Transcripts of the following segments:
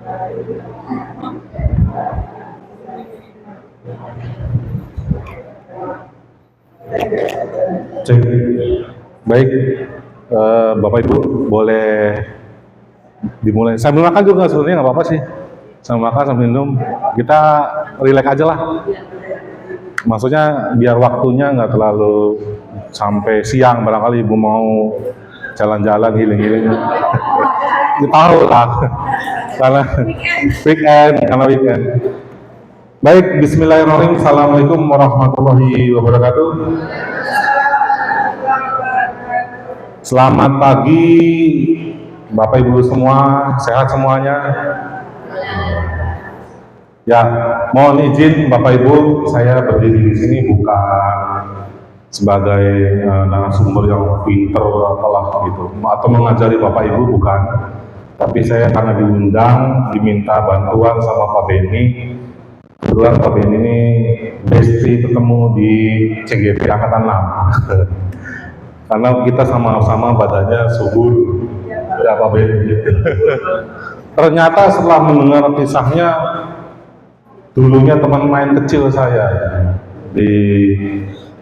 Cek. Baik, Bapak Ibu boleh dimulai. Sambil makan juga sebenarnya nggak apa-apa sih. Sambil makan, sambil minum, kita relax aja lah. Maksudnya biar waktunya nggak terlalu sampai siang, barangkali Ibu mau jalan-jalan, healing-healing. Kita tahu lah, karena weekend. Baik, bismillahirrahmanirrahim. Assalamualaikum warahmatullahi wabarakatuh. Selamat pagi, Bapak Ibu semua, sehat semuanya. Ya, mohon izin Bapak Ibu, saya berdiri di sini bukan sebagai narasumber yang pinter apalah gitu, atau mengajari Bapak Ibu, bukan. Tapi saya karena diundang, diminta bantuan sama Pak Beni. Kebetulan Pak Beni ini bestie ketemu di CGP Angkatan 6. Karena kita sama-sama badannya subur, ya Pak Beni. Ternyata setelah mendengar kisahnya, dulunya teman main kecil saya di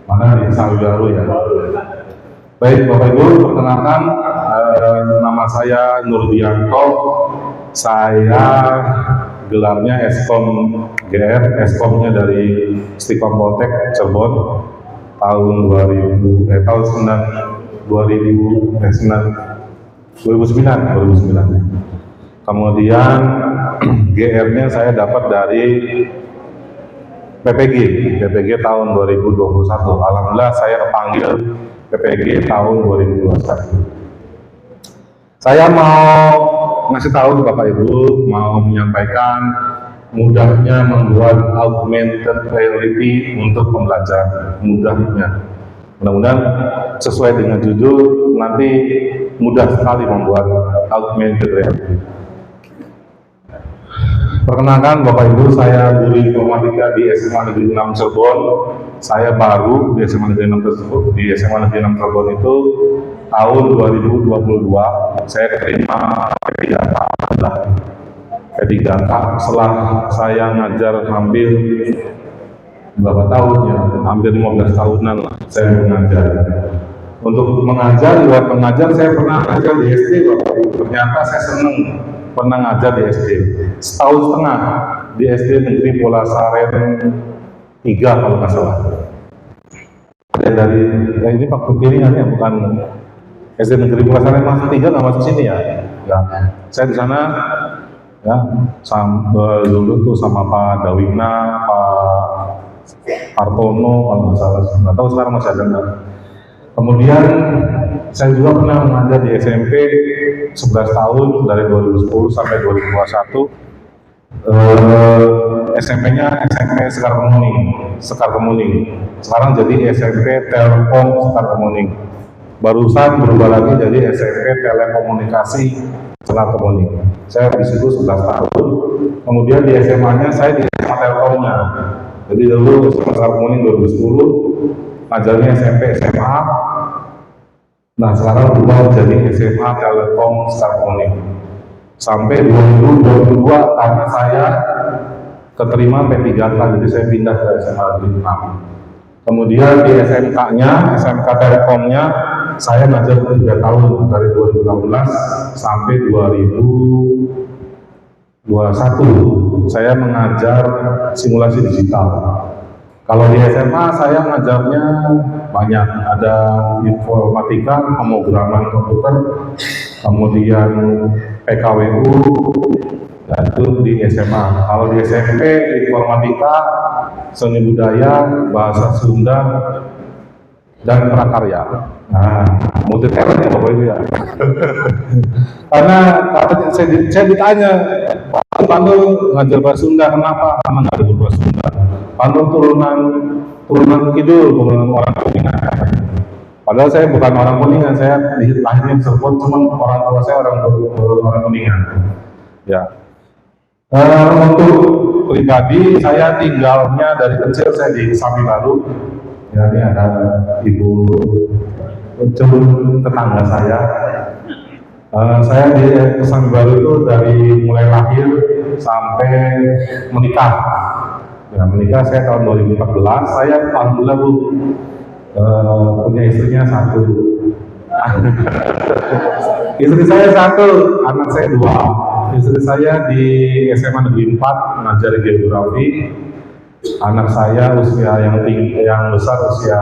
mana, di Sawigaru ya. Baik Bapak Ibu, perkenalkan, nama saya Nurdianto. Saya gelarnya Eskom GR, Eskomnya dari Istiqom Poltek Cirebon tahun 2009. Kemudian GR-nya saya dapat dari PPG tahun 2021. Alhamdulillah saya kepanggil PPG tahun 2021. Saya mau ngasih tahu ke Bapak Ibu, mau menyampaikan mudahnya membuat augmented reality untuk pembelajaran, mudahnya. Mudah-mudahan sesuai dengan judul, nanti mudah sekali membuat augmented reality. Perkenalkan Bapak Ibu, saya guru informatika di SMA Negeri 6 Cirebon. Saya baru di SMA Negeri 6 tersebut, di SMA Negeri 6 Cirebon itu tahun 2022. Saya keterima P3K setelah saya ngajar hampir berapa tahun ya, hampir 15 tahunan lah saya mengajar. Untuk mengajar, luar mengajar, saya pernah ngajar di SD Bapak Ibu. Ternyata saya senang pernah ngajar di SD. Setahun setengah di SD Negeri Polasaren 3 kalau nggak salah. Dari ini Pak Piringannya bukan SD Negeri Polasaren masuk 3, nggak masuk sini ya. Ya, saya di sana ya dulu tuh sama Pak Dawina, Pak Hartono kalau nggak salah. Nggak tahu sekarang masih ada nggak. Kemudian saya juga pernah mengajar di SMP 11 tahun dari 2010 sampai 2021. SMP-nya SMP Sekar Kemuning. Sekarang jadi SMP Telkom Sekar Kemuning. Barusan berubah lagi jadi SMP Telekomunikasi Sekar Kemuning. Saya di situ 11 tahun. Kemudian di SMA-nya saya di SMA Telkomnya. Jadi dulu SMA Sekar Kemuning 2010. Ngajarnya SMP SMA. Nah sekarang berubah jadi SMA Telkom Sekar Kemuning. Sampai 2022 karena saya keterima P3K, jadi saya pindah ke SMA Negeri 6. Kemudian di SMK-nya, SMK Telkomnya, saya ngajar 3 tahun dari 2016 sampai 2021. Saya mengajar simulasi digital. Kalau di SMA saya ngajarnya banyak, ada informatika, pemrograman komputer, kemudian PKWU, dan itu di SMA. Kalau di SMP informatika, seni budaya, bahasa Sunda, dan prakarya. Nah, multi talent ya Bapak Ibu ya. Karena saya ditanya, Pak Pandu ngajar bahasa Sunda, kenapa? Karena nggak ada bahasa Sunda. Pandu turunan kidul, turunan orang Kuningan. Padahal saya bukan orang Kuningan, saya lahirnya di Cirebon, cuma orang tua saya orang Kuningan. Ya. Untuk pribadi, saya tinggalnya dari kecil saya di Sawigaru. Ya, ini ada ibu tetangga saya. Saya di Kesambi Baru itu dari mulai lahir sampai menikah. Ya, menikah saya tahun 2014. Saya alhamdulillah Bu punya istrinya satu. Istri saya satu, anak saya dua. Istri saya di SMA Negeri 4 mengajar geografi. Anak saya usia yang tinggi, yang besar usia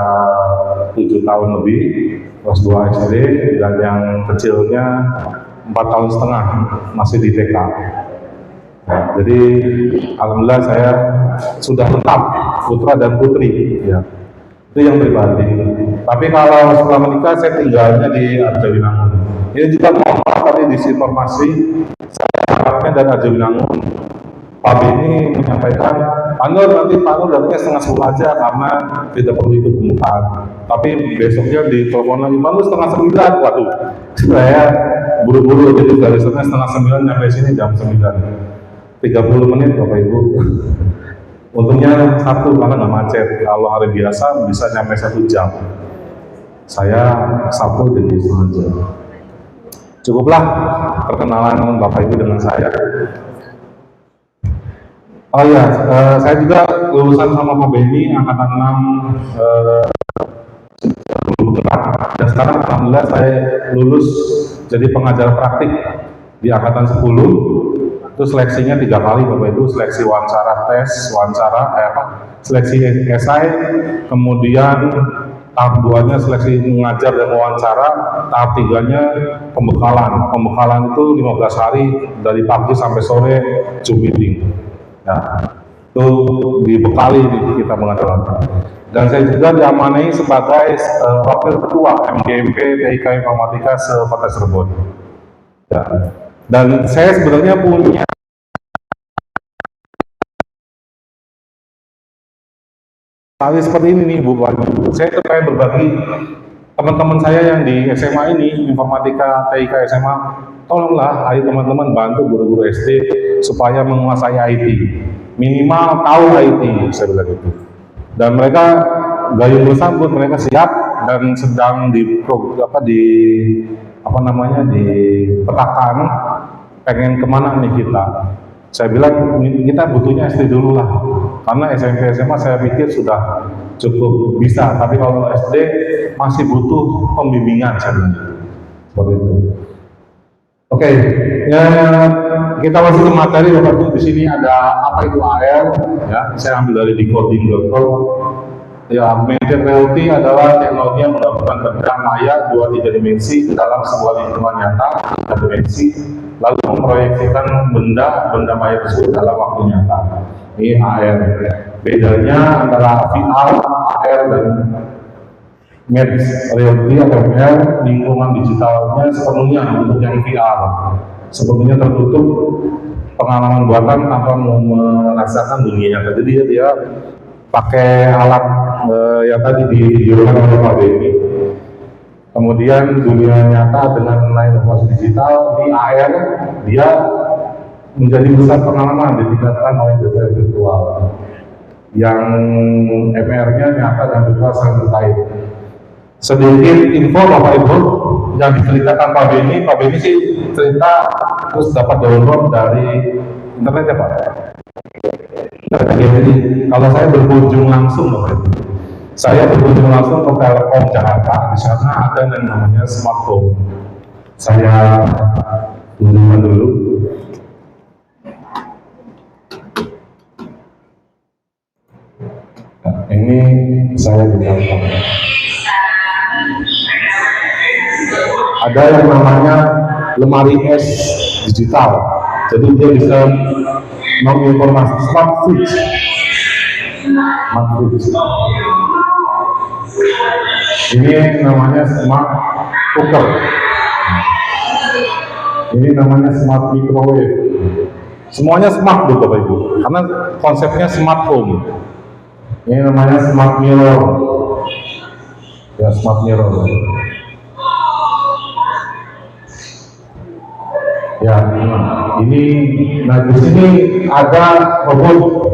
7 tahun lebih, kelas 2 SD, dan yang kecilnya 4 tahun setengah, masih di TK. Ya, jadi alhamdulillah saya sudah lengkap putra dan putri. Ya. Itu yang pribadi. Tapi kalau setelah menikah saya tinggalnya di Arjawinangun. Ini juga mohon maaf tadi disinformasi saya anaknya dari Arjawinangun. Pak Beni menyampaikan, Panur nanti Panur datangnya setengah 10 aja karena tidak perlu ikut pembukaan. Tapi besoknya ditelepon lagi, Panur setengah 9. Waduh, saya buru-buru jadi dari sana setengah 9 sampai sini jam 9. 30 menit Bapak Ibu. Untungnya satu karena nggak macet. Kalau hari biasa bisa nyampe 1 jam. Saya Sabtu jadi setengah jam. Cukuplah perkenalan Bapak Ibu dengan saya. Oh iya, saya juga lulusan sama Pak Beni angkatan 6 dan sekarang alhamdulillah saya lulus jadi pengajar praktik di angkatan 10. Itu seleksinya 3 kali Bapak Ibu, seleksi wawancara tes, seleksi esai, kemudian tahap 2-nya seleksi mengajar dan wawancara, tahap 3-nya pembekalan. Pembekalan itu 15 hari dari pagi sampai sore Zoom meeting. Nah, itu dibekali kita mengajar. Dan saya juga diamanai sebagai wakil ketua MGMP TIK Informatika se-Kota Cirebon. Ya. Dan saya sebenarnya punya hal seperti ini nih Bu. Saya pengen berbagi teman-teman saya yang di SMA ini, Informatika TIK SMA, tolonglah ayo teman-teman bantu guru-guru SD supaya menguasai IT. Minimal tahu IT, saya bilang gitu. Dan mereka gayung bersambut, mereka siap dan sedang dipetakan pengen kemana nih kita. Saya bilang kita butuhnya SD dulu lah, karena SMP SMA saya pikir sudah cukup bisa, tapi kalau SD masih butuh pembimbingan saya bilang seperti itu. Oke, ya, kita masuk ke materi Bapak Ibu. Di sini ada apa itu AR, ya, saya ambil dari decoding.com. Ya, augmented reality adalah teknologi yang menggabungkan benda maya 2-3 dimensi ke dalam sebuah lingkungan nyata 3 dimensi, lalu memproyeksikan benda maya tersebut dalam waktu nyata. Ini AR. Bedanya antara VR, AR, dan mixed reality atau VR, lingkungan digitalnya sepenuhnya untuk yang VR. Sepenuhnya tertutup pengalaman buatan tanpa merasakan dunia nyata. Jadi dia pakai alat yang tadi dijurukan oleh Pak Beni. Kemudian dunia nyata dengan inovasi digital di AR dia menjadi pusat pengalaman ditingkatkan oleh data virtual yang MR-nya nyata dan virtual saling terkait. Sedikit info Bapak Ibu yang diceritakan Pak Beni sih cerita terus dapat download dari internet ya Pak. Jadi kalau saya berkunjung langsung Bapak Ibu, saya berkunjung langsung ke Telkom Jakarta, di sana ada yang namanya smartphone. Saya tunjukkan dulu. Nah, ini saya di Telkom. Ada yang namanya lemari es digital, jadi dia bisa menginformasi smart fridge. Ini namanya smart cooker. Ini namanya smart microwave. Semuanya smart Bapak Ibu, karena konsepnya smart home. Ini namanya smart mirror. Ya, smart mirror. Ya, ini, nah di sini ada robot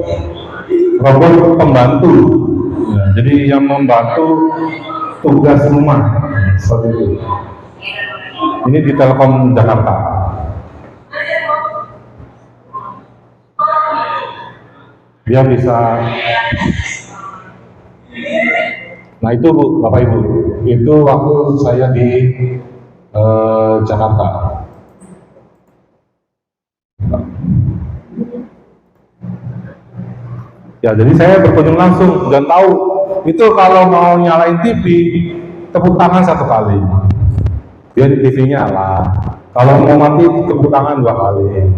pembantu. Ya, jadi yang membantu tugas rumah seperti itu. Ini di Telkom Jakarta. Dia bisa. Nah itu Bu, Bapak Ibu, itu waktu saya di Jakarta. Ya, jadi saya berkunjung langsung dan tahu itu kalau mau nyalain TV, tepuk tangan 1 kali. Dia di TV nyala. Kalau mau mati, tepuk tangan 2 kali.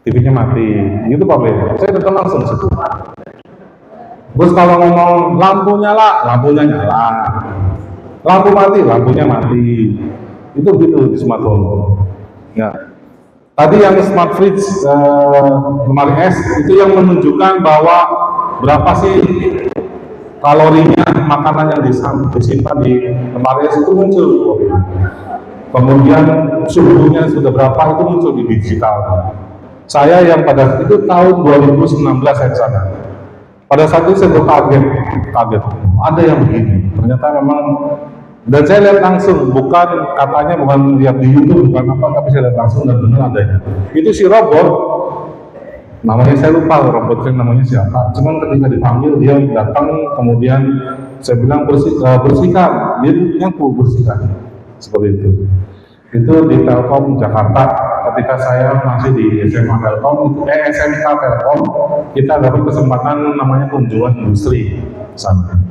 TV-nya mati. Itu Pak Ben. Saya datang langsung ke situ. Terus kalau ngomong lampu nyala, lampunya nyala. Lampu mati, lampunya mati. Itu gitu di smart home. Ya. Tadi yang smart fridge lemari es itu yang menunjukkan bahwa berapa sih kalorinya makanan yang disimpan di lemari es itu muncul. Kemudian suhunya sudah berapa itu muncul di digital. Saya yang pada itu tahun 2019 saya ke sana. Pada saat itu saya kaget. Ada yang begini. Ternyata memang. Dan saya lihat langsung, katanya bukan lihat di YouTube, bukan apa, tapi saya lihat langsung dan benar adanya. Itu si robot, namanya saya lupa robotnya namanya siapa. Cuman ketika dipanggil dia datang, kemudian saya bilang bersihkan, dia nyapu bersihkan, seperti itu. Itu di Telkom Jakarta. Ketika saya masih di SMA Telkom, SMK Telkom, kita dapat kesempatan namanya kunjungan industri sana.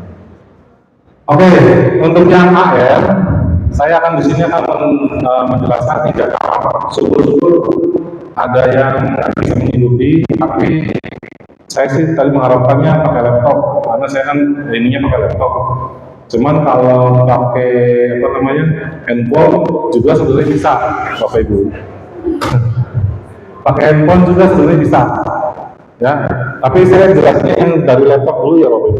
Oke, untuk yang AR, saya akan di sini akan menjelaskan 3 kamar. Syukur-syukur ada yang bisa mengikuti, tapi saya sih tadi mengharapkannya pakai laptop, karena saya kan ininya pakai laptop. Cuman kalau pakai handphone juga sebenarnya bisa, Bapak Ibu. Pakai handphone juga sebenarnya bisa. Ya, tapi saya jelasnya yang dari laptop dulu ya Bapak Ibu,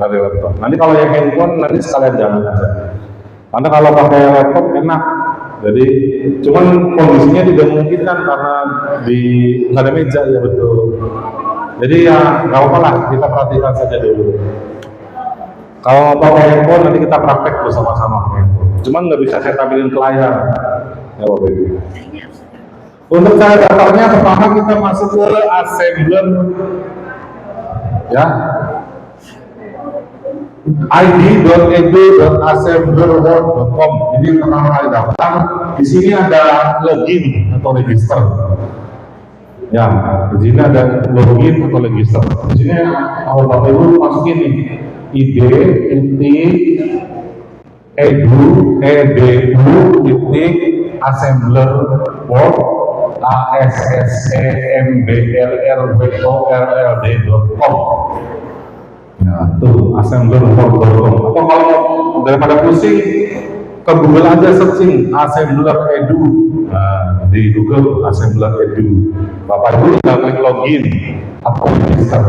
dari laptop. Nanti kalau yang handphone nanti sekalian jalan aja. Karena kalau pakai laptop enak, jadi cuman kondisinya tidak memungkinkan karena nggak ada meja ya betul. Jadi ya nggak apa-apa lah, kita perhatikan saja dulu. Kalau pakai handphone nanti kita praktek bersama-sama. Cuman nggak bisa saya tampilin ke layar, ya Bapak Ibu. Untuk cara daftarnya, pertama kita masuk ke assembler, ya, id.edu.assemblerworld.com. Jadi pertama kali daftar, di sini ada login atau register. Ya, di sini ada login atau register. Di sini kalau Bapak Ibu masukin nih, id.edu.assemblerworld assemblerworld.com. Ya, tuh assemblerworld.com. Atau kalau daripada pusing ke Google aja searching assembler edu. Nah, di Google assembler edu. Bapak Ibu tinggal klik login atau register.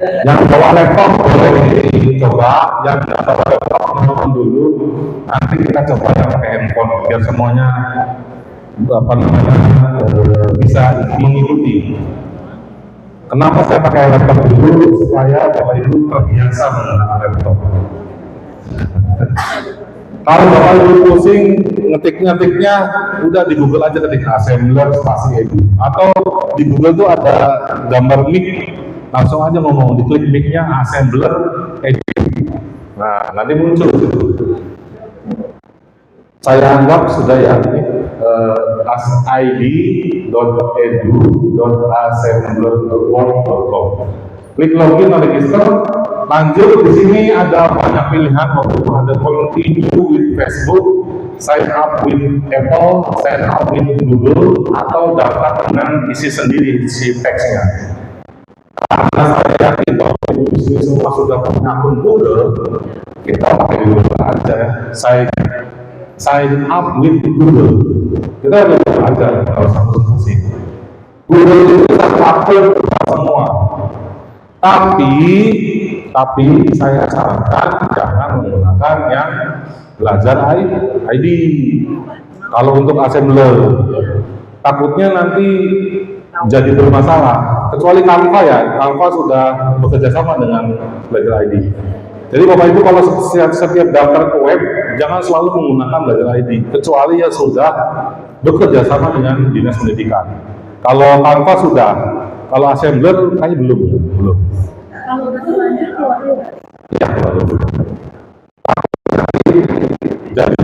Yang bawa laptop boleh dicoba, yang tidak bawa laptop nonton dulu, nanti kita coba yang pakai handphone biar semuanya bisa mengikuti. Kenapa saya pakai laptop dulu? Supaya Bapak Ibu terbiasa menggunakan laptop. Kalau Bapak Ibu pusing ngetiknya udah di Google aja ketik assembler spasi edu, atau di Google tuh ada gambar mic, langsung aja ngomong, diklik mic-nya assembler edu. Nah, nanti muncul. Saya anggap sudah ya, id.edu.assemblerworld.com. Klik login atau register. Lanjut, di sini ada banyak pilihan. Waktu itu ada continue with Facebook, sign up with Apple, sign up with Google, atau daftar dengan isi sendiri isi teksnya. Karena saya yakin bahwa di sini semua sudah punya akun Google, kita pakai Google aja. Sign up with Google. Kita Google aja kalau satu fungsi. Google itu satu akun semua. Tapi saya sarankan jangan menggunakan yang belajar ID. Kalau untuk assembler, takutnya nanti jadi bermasalah. Kecuali Canva ya, Canva sudah bekerja sama dengan belajar ID. Jadi Bapak Ibu kalau setiap daftar ke web, jangan selalu menggunakan Belajar ID, kecuali ya sudah bekerja sama dengan Dinas Pendidikan. Kalau Canva sudah, kalau Assembler kayaknya belum. Kalau betul keluar dulu. Ya, keluar dulu. Jadi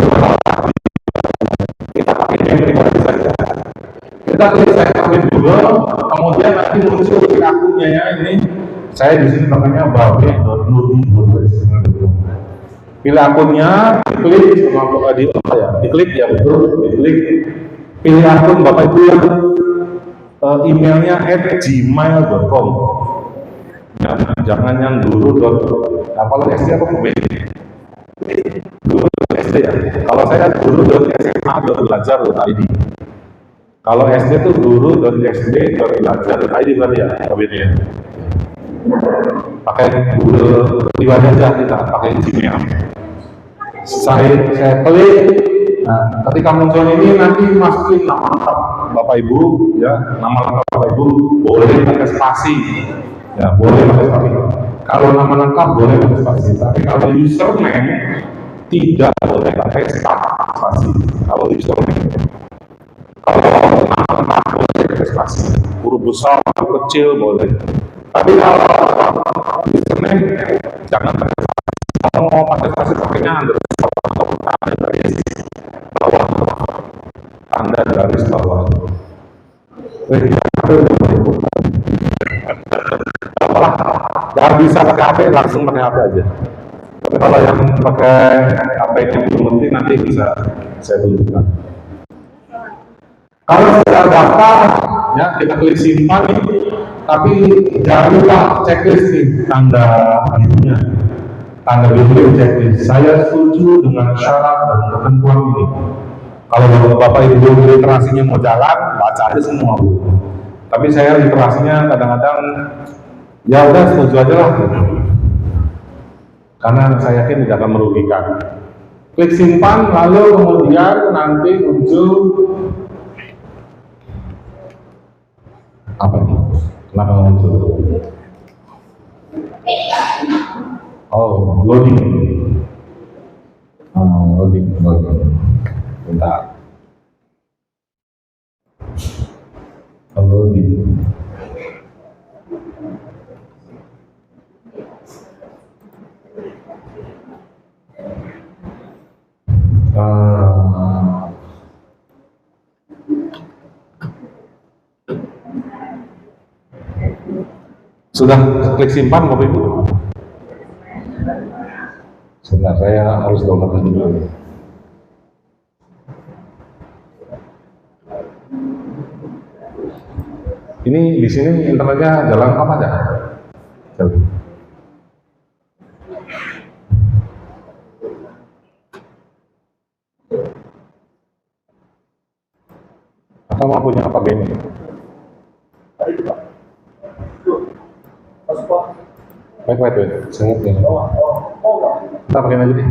kita pakai pribadi saja. Kita klik saya pakai Google, kemudian nanti muncul di akunnya ya ini. Saya di sini namanya babe.nurdi.wes. Pilih akunnya, diklik sama diklik ya betul, diklik. Pilih akun Bapak Ibu yang emailnya @gmail.com. Jangan yang dulu apalagi SD apa dulu SD ya. Kalau saya dulu.sma.belajar.id. Kalau SD itu dulu.sd.belajar.id berarti ya, ya. Pakai Google pribadi aja, kita pakai Gmail. Saya klik. Nah, ketika muncul ini nanti masukin nama lengkap Bapak Ibu, ya, nama lengkap Bapak Ibu boleh pakai spasi, ya boleh pakai spasi. Kalau nama lengkap boleh pakai spasi, tapi kalau username tidak boleh pakai spasi. Kalau username, kalau nama lengkap boleh pakai spasi, huruf besar, huruf kecil boleh. Tapi kalau username jangan pakai spasi. Kalau mau pakai spasi pakainya Anda garis bawah. Jangan bisa pakai HP, langsung pakai HP aja. Tapi kalau yang pakai HP yang belum penting nanti bisa saya tunjukkan. Kalau sudah daftar, ya kita klik simpan, tapi jangan lupa checklist nih, tanda birunya. Tanda biru checklist. Saya setuju dengan syarat dan ketentuan ini. Kalau Bapak Ibu literasinya mau jalan, baca aja semua Bu. Tapi saya literasinya kadang-kadang ya udah setuju aja lah gitu. Karena saya yakin tidak akan merugikan. Klik simpan, lalu kemudian nanti muncul apa nih? Kenapa muncul? Oh, loading. Loading. Bentar. Loading. Sudah klik simpan Bapak Ibu? Sebentar, saya harus download dulu. Ini di sini internetnya jalan apa aja? Atau mau punya apa game? Wait, saya ngerti. Kita pakai aja deh.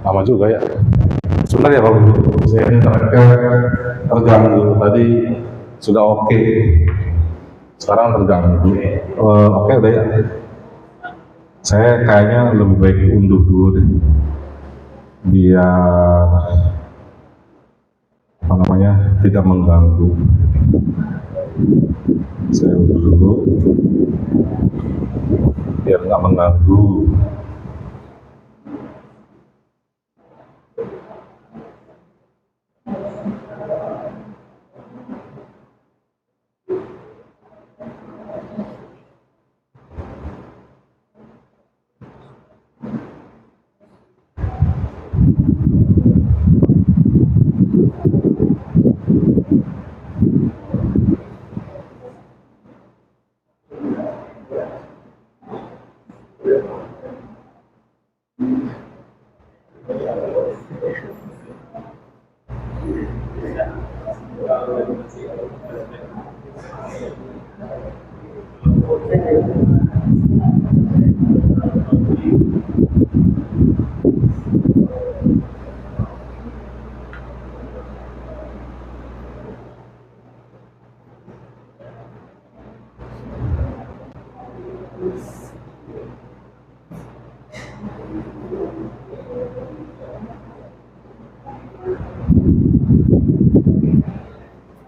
Lama juga ya. Sebentar ya Pak, saya internetnya terganggu. Tadi sudah oke. Sekarang terganggu. Oke udah ya. Saya kayaknya lebih baik unduh dulu deh. Biar apa namanya tidak mengganggu. Saya unduh dulu. Biar nggak mengganggu.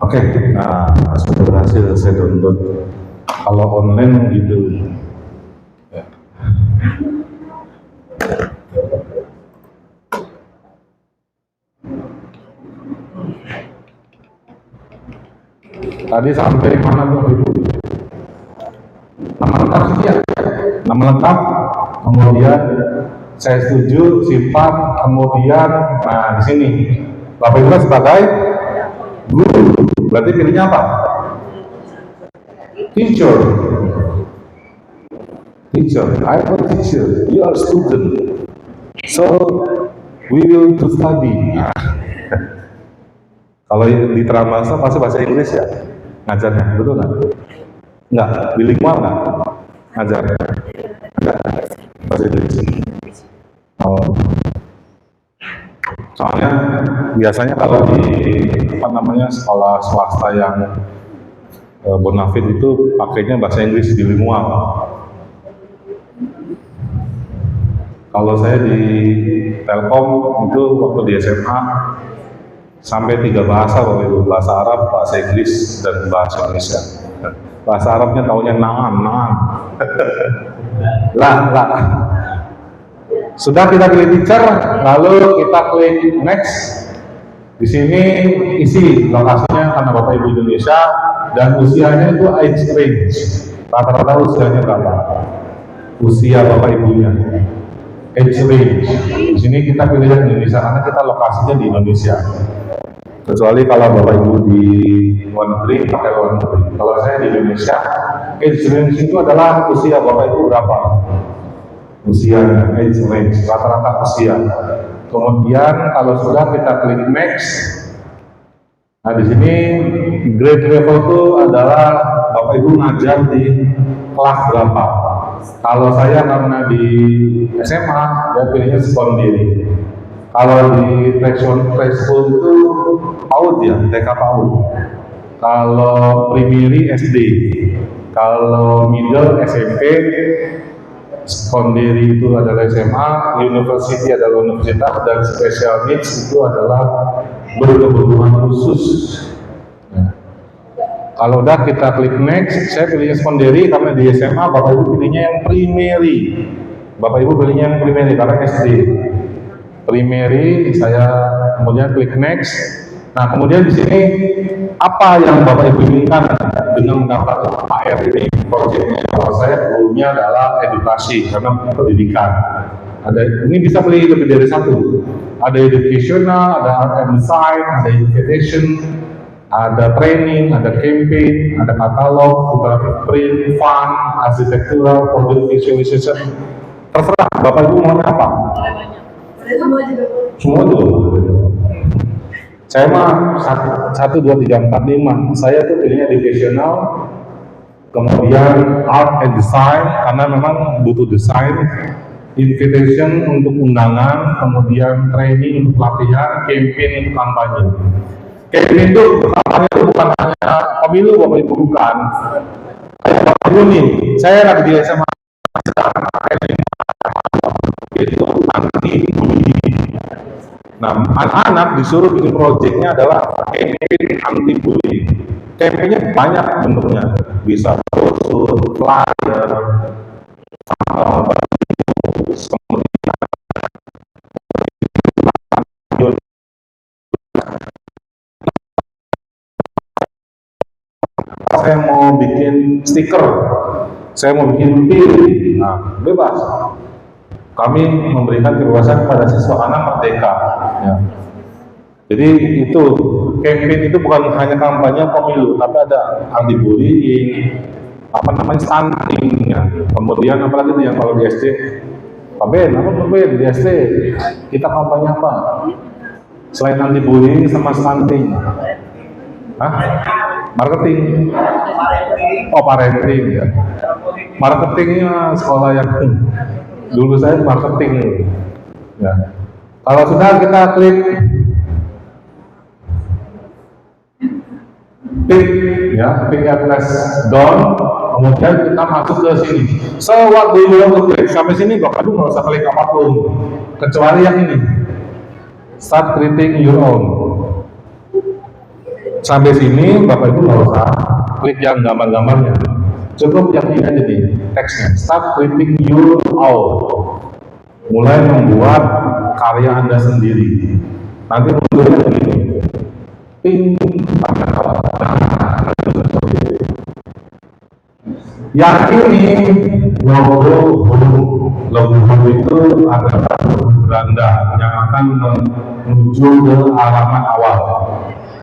Oke, nah sudah berhasil saya download. Kalau online gitu. Ya. Tadi sampai mana Bapak Ibu? Nama lengkap sih ya. Nama lengkap, kemudian saya setuju, sifat, kemudian, nah di sini Bapak Ibu kan sebagai guru, berarti pilihnya apa? Teacher. Teacher, I'm a teacher, you are student. So, we will to study. Nah. Kalau di Teramasa pasti bahasa Inggris ya ngajarnya, betul nggak? Nggak, bilingual nggak? Ngajar? Nggak, bahasa Inggris. Oh. Soalnya biasanya kalau di sekolah swasta yang bonafit itu pakainya bahasa Inggris bilingual. Kalau saya di Telkom itu waktu di SMA sampai 3 bahasa Bapak Ibu, bahasa Arab, bahasa Inggris, dan bahasa Indonesia. Bahasa Arabnya taunya naam. lah. Sudah kita klik teacher, lalu kita klik next. Di sini isi lokasinya karena Bapak Ibu Indonesia dan usianya itu age range. Rata-rata usianya berapa? Usia Bapak Ibunya. Age range. Di sini kita pilih yang Indonesia karena kita lokasinya di Indonesia. Kecuali kalau Bapak Ibu di luar negeri pakai luar negeri. Kalau saya di Indonesia, age range itu adalah usia Bapak Ibu berapa? Usianya, age range, rata-rata usia. Kemudian kalau sudah kita klik next. Nah di sini grade level itu adalah Bapak Ibu ngajar di kelas berapa. Kalau saya karena di SMA, dia pilihnya sekondari. Kalau di preschool itu PAUD ya, TK PAUD. Kalau primary SD, kalau middle SMP, secondary itu adalah SMA, university adalah universitas, dan special needs itu adalah berkebutuhan khusus. Ya. Kalau udah kita klik next, saya pilihnya secondary karena di SMA Bapak Ibu pilihnya yang primary. Bapak Ibu pilihnya yang primary karena SD. Primary, saya kemudian klik next. Nah, kemudian di sini apa yang Bapak Ibu inginkan dengan mendaftar AR ini proyeknya? Kalau saya goalnya adalah edukasi karena pendidikan. Ini bisa pilih lebih dari satu. Ada educational, ada art and design, ada invitation, ada training, ada campaign, ada katalog, interactive print, fun, architectural, product visualization. Terserah Bapak Ibu maunya apa. Semua juga. Saya mah 1, 2, 3, 4, 5. Saya tuh pilihnya educational, kemudian art and design karena memang butuh desain, invitation untuk undangan, kemudian training untuk pelatihan, campaign untuk kampanye. Campaign itu kampanye itu bukan hanya pemilu Bapak Ibu, bukan. Bapak Ibu nih, saya lagi di SMA itu anti bully. Nah, anak-anak disuruh bikin proyeknya adalah campaign anti bully. Campaignnya banyak bentuknya, bisa brosur, flyer, saya mau bikin stiker, saya mau bikin pin, nah bebas. Kami memberikan kebebasan kepada siswa anak merdeka. Ya. Jadi itu campaign itu bukan hanya kampanye pemilu, tapi ada anti bullying, stunting, ya. Kemudian apalagi itu yang kalau di SD, Pak Ben di SD kita kampanye apa? Selain anti bullying sama stunting, marketing, parenting ya. Marketingnya sekolah yang dulu saya marketing ya. Kalau sudah kita klik pick address down, kemudian kita masuk ke sini. So what do you want to click? Sampai sini Bapak Ibu nggak usah klik apapun kecuali yang ini, start creating your own. Sampai sini Bapak Ibu nggak usah klik yang gambar-gambarnya, cukup yang ini aja nih teksnya. Start creating your own, mulai membuat karya Anda sendiri. Nanti munculnya begini, ping, yang ini logo home itu adalah beranda yang akan menuju ke halaman awal.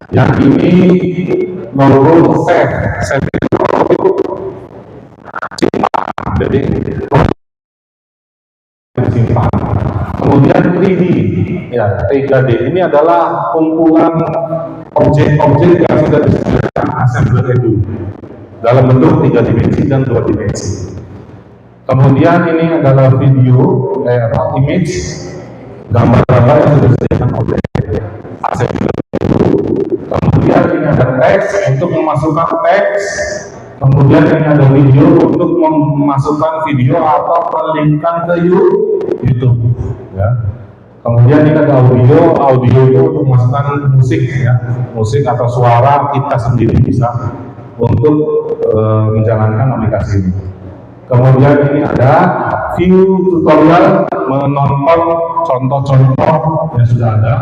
Yang ini logo save itu simpan, jadi simpan. Kemudian 3D, ya 3D ini adalah kumpulan objek-objek yang sudah disediakan assembler itu dalam bentuk 3 dimensi dan 2 dimensi. Kemudian ini adalah video, image, gambar-gambar yang sudah disediakan oleh assembler. Kemudian ini ada teks untuk memasukkan teks. Kemudian ini ada video untuk memasukkan video atau melinkkan ke YouTube. Ya. Kemudian ini ada audio itu untuk memasukkan musik, ya, musik atau suara kita sendiri bisa untuk menjalankan aplikasi ini. Kemudian ini ada view tutorial, menonton contoh-contoh yang sudah ada.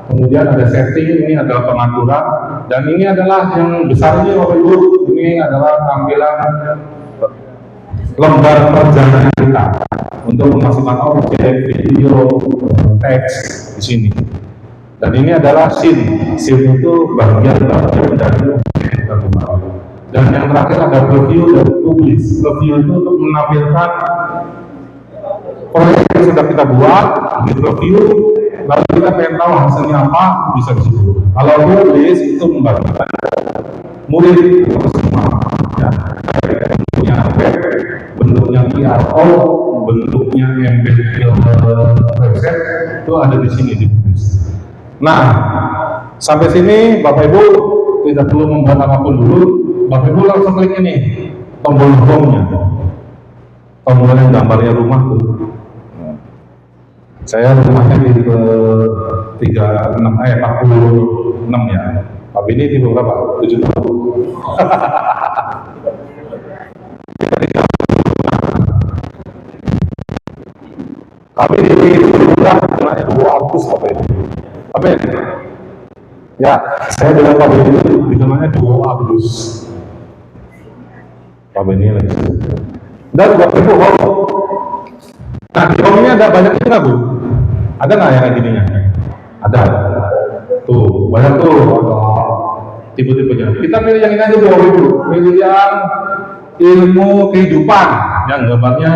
Kemudian ada setting, ini adalah pengaturan, dan ini adalah yang besar ini Bapak Ibu, ini adalah tampilan lembar perjalanan kita untuk memasukkan objek, video, teks di sini. Dan ini adalah scene itu bagian-bagian dari objek terbuka. Dan yang terakhir ada preview dan publish. Preview itu untuk menampilkan proyek yang sudah kita buat di preview, lalu kita pengen tahu hasilnya apa, bisa di situ. Kalau publish itu membagikan murid semua, ya, bentuknya web, bentuknya QR code, bentuknya embed ke website, itu ada di sini di publish. Nah, sampai sini Bapak Ibu tidak perlu membuat apapun dulu. Bapak Ibu langsung klik ini tombol home-nya, tombol yang gambarnya rumah tuh. Saya rumahnya di 46 ya. Tapi ini tipe berapa? 70. Kami di rumah namanya 200 Bapak Ibu. Apa ini? Ya, saya bilang Bapak Ibu di namanya 200. Bapak ini lagi. Dan Bapak Ibu nah, di home ini ada banyak ini nggak Bu? Ada nggak yang kayak gininya? Ada. Tuh, banyak tuh. Tipe-tipenya. Kita pilih yang ini aja Bapak Ibu. Pilih yang ilmu kehidupan, yang gambarnya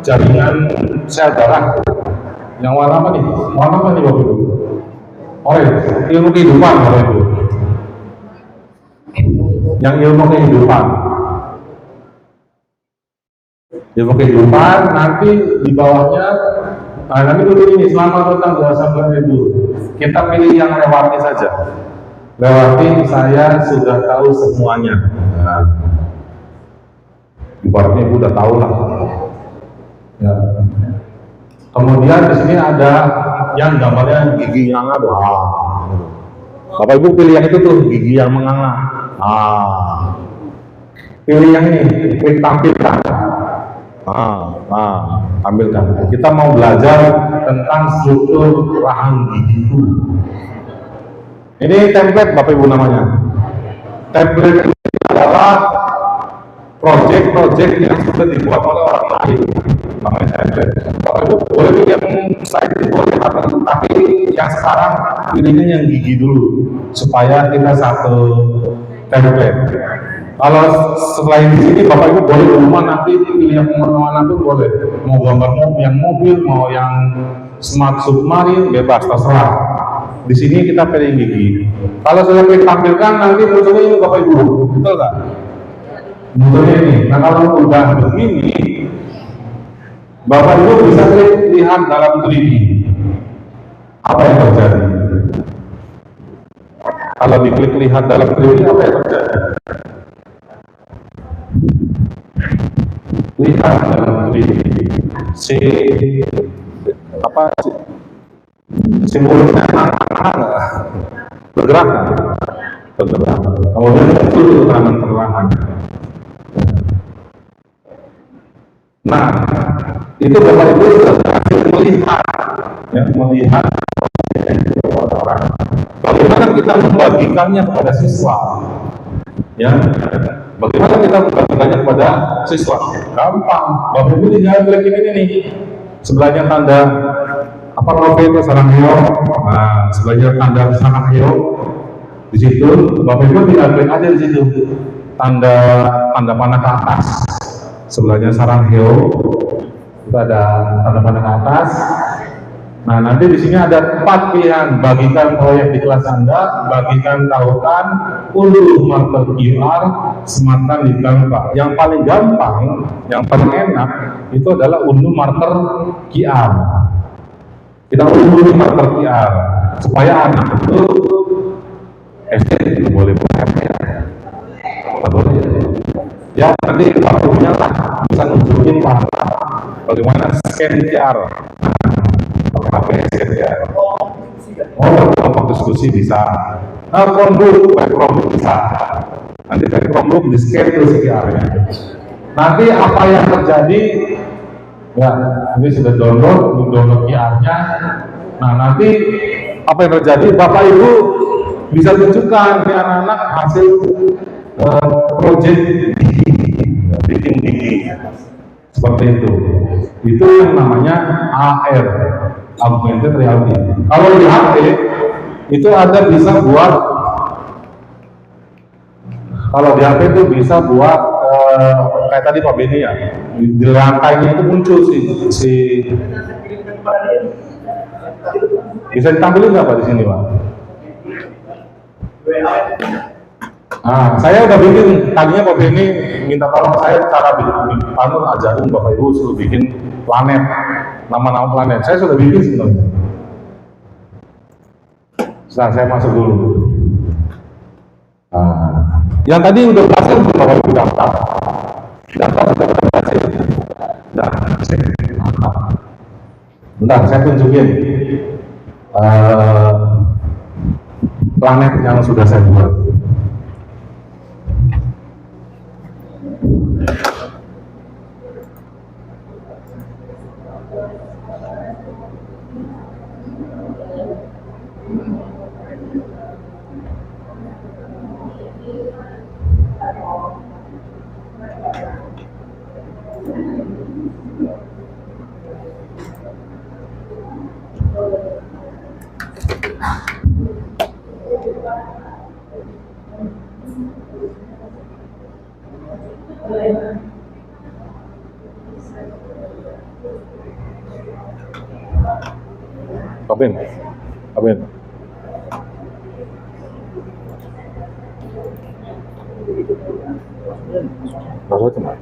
jaringan sel darah. Yang warna apa nih? Warna apa nih Bapak Ibu? Orange. Ilmu kehidupan Bapak Ibu. Yang ilmu kehidupan. Ilmu kehidupan, nanti di bawahnya, nah nanti dulu ini selamat datang ke Assembler Ibu. Kita pilih yang lewati saja. Lewati, saya sudah tahu semuanya. Nah, ibaratnya Ibu udah tahu lah. Ya. Kemudian di sini ada yang gambarnya gigi yang ada. Bapak Ibu pilih yang itu tuh, gigi yang menganga. Pilih yang ini, klik tampilkan. Tampilkan. Kita mau belajar tentang struktur rahang gigi itu. Ini template Bapak Ibu namanya. Template ini adalah project-project yang sudah dibuat oleh orang lain. Namanya template. Bapak Ibu boleh pilih yang slide itu boleh, tapi yang sekarang pilihnya yang gigi dulu supaya kita satu template. Kalau selain di sini Bapak Ibu boleh di rumah nanti pilih yang mana pun boleh. Mau gambar yang mobil, mau yang smart submarine, bebas terserah. Di sini kita pilih gigi. Kalau sudah klik tampilkan nanti munculnya ini Bapak Ibu, betul nggak? Munculnya ini. Nah kalau udah begini, Bapak Ibu bisa klik lihat dalam 3D. Apa yang terjadi? Kalau diklik lihat dalam 3D, apa yang terjadi? Lihat dalam 3D simbolnya bergerak kan? Kemudian muncul keterangan-keterangan. Nah, itu Bapak Ibu sudah berhasil melihat, ya, melihat orang. Bagaimana kita membagikannya kepada siswa? Ya, bagaimana kita membagikannya kepada siswa? Gampang. Bapak Ibu tinggal klik ini nih. Sebelahnya tanda apa namanya itu sarang heo. Nah, sebelahnya tanda sarang heo. Di situ Bapak Ibu tinggal klik aja di situ. Tanda panah ke atas. Sebelahnya sarang heo. Itu ada tanda panah ke atas. Nah, nanti di sini ada 4 pilihan: bagikan proyek di kelas Anda, bagikan tautan, unduh marker QR, sematkan di Canva. Yang paling gampang, yang paling enak itu adalah unduh marker QR. Kita unduh marker QR supaya anak itu SD boleh boleh ya, nanti waktunya bisa nunjukin bagaimana scan QR. Pakai scan QR. Untuk diskusi bisa. Nah, Chromebook bisa. Nanti dari Chromebook di scan terus QR-nya. Nanti apa yang terjadi? Ya, ini sudah download QR-nya. Nah, nanti apa yang terjadi? Bapak Ibu bisa tunjukkan ke anak-anak hasil project bikin gigi seperti itu. Itu yang namanya AR, augmented reality. Kalau di HP itu ada bisa buat, kalau di HP itu bisa buat kayak tadi Pak Beni ya, di rangkainya itu muncul si bisa ditampilin nggak Pak di sini Pak? Nah, saya udah bikin, tadinya Pak Beni minta tolong saya cara bikin, ajarin Bapak Ibu suruh bikin planet, nama-nama planet. Saya sudah bikin sebenarnya. Nah, saya masuk dulu. Nah, yang tadi udah berhasil Bapak Ibu daftar sudah berhasil. Nah, bentar, saya tunjukin planet yang sudah saya buat. Pak Ben. Masuk cuma.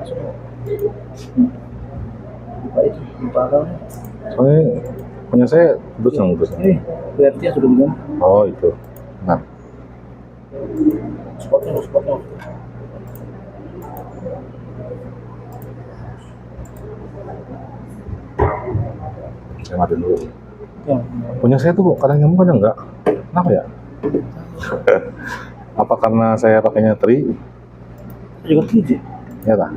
Soalnya punya saya terus yang terus. Berarti ya sudah bilang. Oh itu. Nah. Spotnya. Saya matiin dulu. Ya. Punya saya tuh kadang nyambung kadang enggak. Kenapa ya? Apa karena saya pakainya tri? Juga tinggi. Ya tak?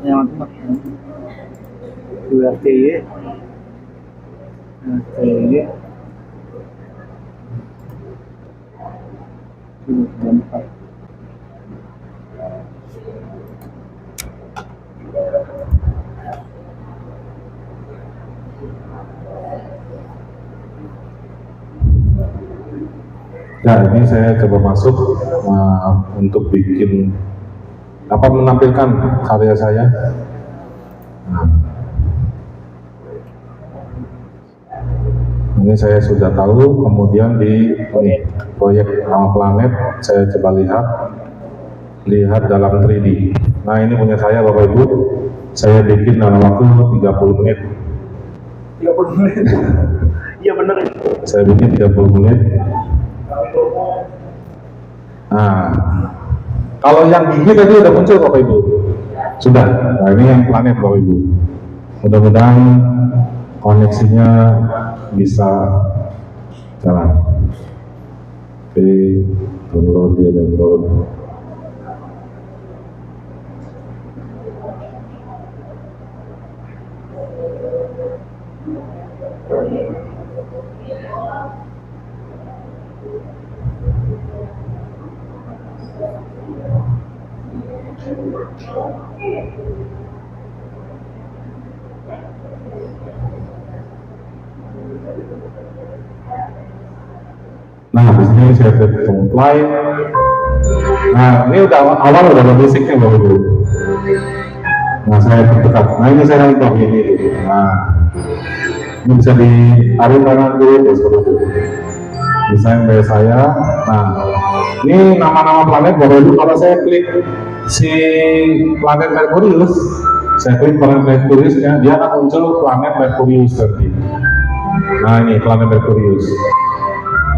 Yang URTY. Nah, ini saya coba masuk untuk bikin menampilkan karya saya. Nah, ini saya sudah tahu. Kemudian di proyek nama planet saya coba lihat dalam 3D. Nah, ini punya saya Bapak Ibu. Saya bikin dalam waktu 30 menit. 30 menit. Iya benar. Saya bikin 30 menit. Nah, kalau yang gigi tadi udah muncul Bapak Ibu. Sudah. Nah, ini yang planet Bapak Ibu. Mudah-mudahan koneksinya bisa jalan. download dia download. Nah, di sini saya klik comply. Nah, ini udah awal udah ada basicnya baru dulu. Nah, saya perdekat. Nah, ini saya nonton ini. Nah, ini bisa ditarik kanan dulu, terus dulu. Misalnya kayak saya. Nah, ini nama-nama planet baru dulu. Kalau saya klik si planet Merkurius, saya klik planet Merkuriusnya, dia akan muncul planet Merkurius tadi. Nah, ini planet Merkurius.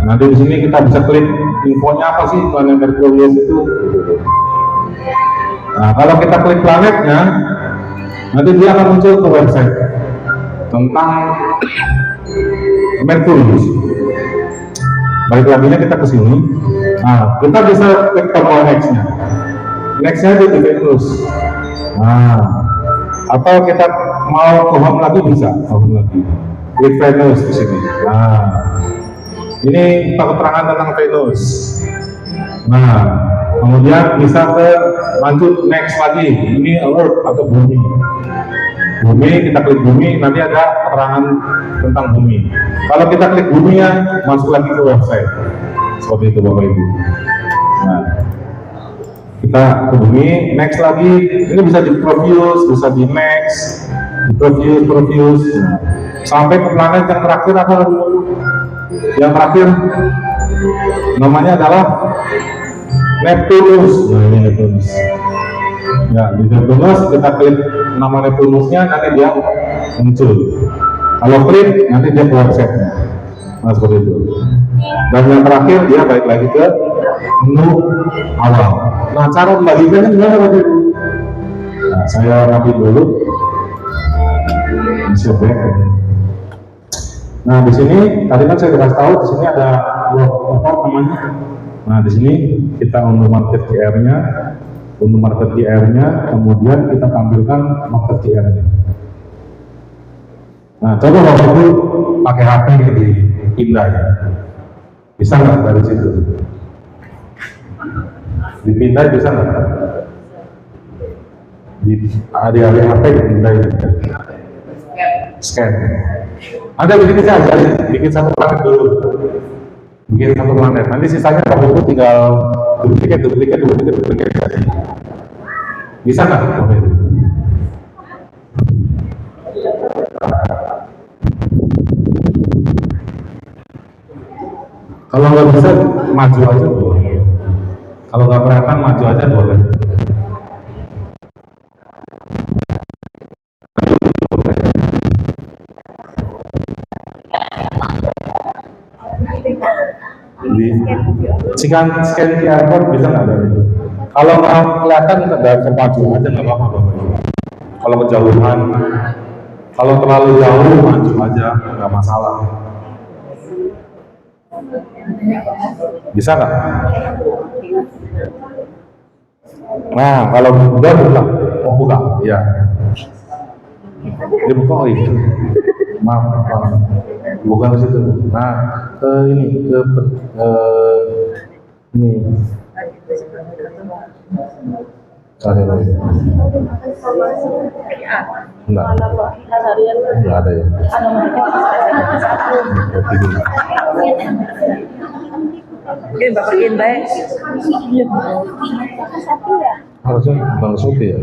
Nanti di sini kita bisa klik infonya apa sih planet Merkurius itu. Nah, kalau kita klik planetnya, nanti dia akan muncul ke website tentang Merkurius. Balik lagi kita ke sini. Nah, kita bisa klik tombol next-nya. Next-nya di Venus. Nah, atau kita mau ke home lagi bisa, home lagi. Klik Venus di sini. Nah, ini keterangan tentang Venus. Nah, kemudian bisa ke lanjut next lagi. Ini Earth atau bumi. Bumi, kita klik bumi, nanti ada keterangan tentang bumi. Kalau kita klik buminya, masuk lagi ke website. Seperti itu Bapak Ibu. Nah, kita ke bumi, next lagi. Ini bisa di previous, bisa di next, di previous. Nah, sampai ke planet yang terakhir apa lagi? Yang terakhir namanya adalah Neptunus. Nah, ini Neptunus. Ya, di Neptunus kita klik nama Neptunusnya, nanti dia muncul. Kalau klik, nanti dia ke website-nya. Nah, seperti itu. Dan yang terakhir dia balik lagi ke menu awal. Nah, cara membagikannya gimana Bapak Ibu? Nah, saya rapi dulu. Back. Nah, di sini tadi kan saya kasih tahu di sini ada apa namanya. Nah, di sini kita unduh market QR-nya, kemudian kita tampilkan market QR-nya. Nah, coba Bapak Ibu pakai HP dipindah ya. Bisa nggak dari situ? Dipindah bisa nggak? Di HP dipindah ya. Scan. Ada bikin saja, bikin satu planet dulu. Bikin satu planet. Nanti sisanya Bapak Ibu tinggal duplikat saja. Bisa nggak Bapak Ibu? Kalau nggak bisa, maju aja boleh. Kalau nggak kelihatan, maju aja boleh. Di scan QR code bisa nggak dari itu? Kalau nggak kelihatan nggak maju aja nggak apa-apa Bapak Ibu. Kalau kejauhan, kalau terlalu jauh maju aja nggak masalah. Bisa nggak? Nah, kalau udah buka, buka, ya. Dia buka itu. Maaf, bukan ke situ. Nah, ke ini, ke ini. Enggak. Enggak ada ya. Mungkin Bapak baik. Harusnya Bang Sofi ya.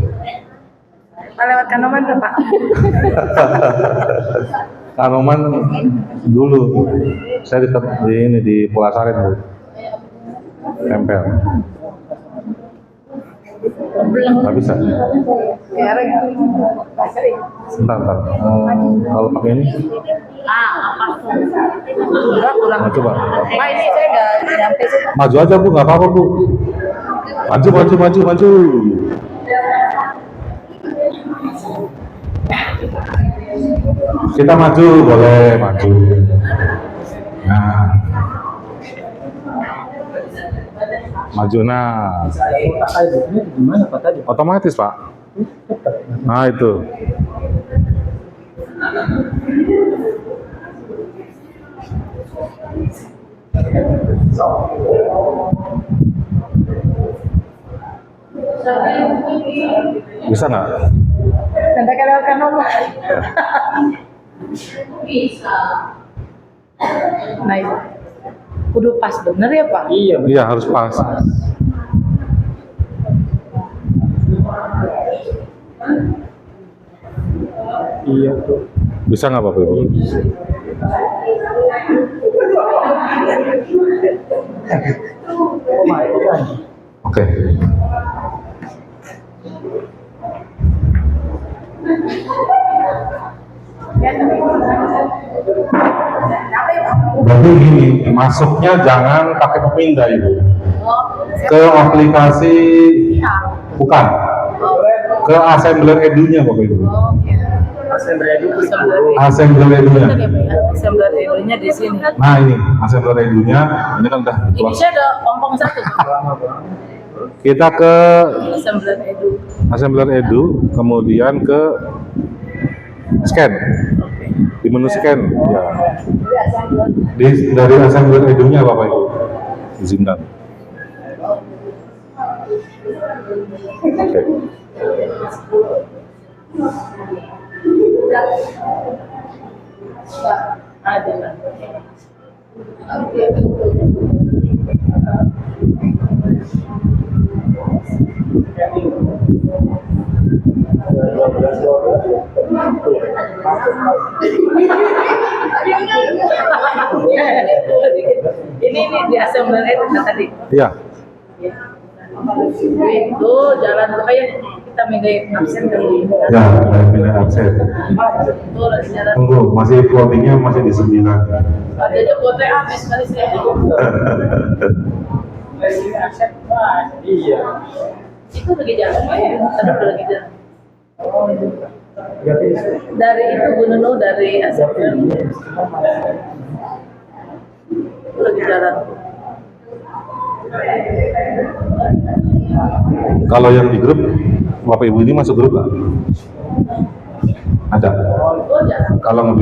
Lewat Kanoman Pak. Kanoman dulu. Saya di ini di Pulasaret Bu. Tempel. Nggak bisa. Bentar. Kalau pakai ini? Nah, coba. Pak ini saya nggak nyampe. Maju aja Bu, nggak apa-apa Bu. Maju. Kita maju, boleh maju. Nah, Maju nah. Kotak air ini gimana Pak tadi? Otomatis Pak. Nah itu. Bisa nggak? Nanti kalau lewatkan nomor. Nah itu. Kudu pas bener ya Pak? Iya, Iya harus pas. iya tuh. Bisa nggak Bapak Ibu? Oh my God. Oke. Berarti gini, masuknya jangan pakai pemindah Ibu. Ke aplikasi bukan. Ke assembler edu-nya Bapak Ibu. Assembly dulu. Assembler edu-nya. Assembler edu-nya di sini. Nah ini assembler edu-nya, ini kan udah Ini saya ada ompong satu. Lama banget. kita ke Assembler edu. assembler edu, kemudian ke scan. Di menu scan, ya. Dari assembler edu-nya Bapak Ibu. Izinkan. Oke. Ada. Ini di assembler edu tadi. Iya. Itu jalan kayak kita milih absen dulu. Ya, pindah absen. Itu jalan. Tunggu, masih plottingnya masih di 9. Ada aja foto habis kali saya. Iya. Itu lagi jalan ya? Tadi lagi jalan. Berarti Dari itu Bu Nunu dari assembler lagi jalan. Kalau yang di grup, Bapak Ibu ini masuk grup nggak? Ada. Oh jalan. Kalau nggak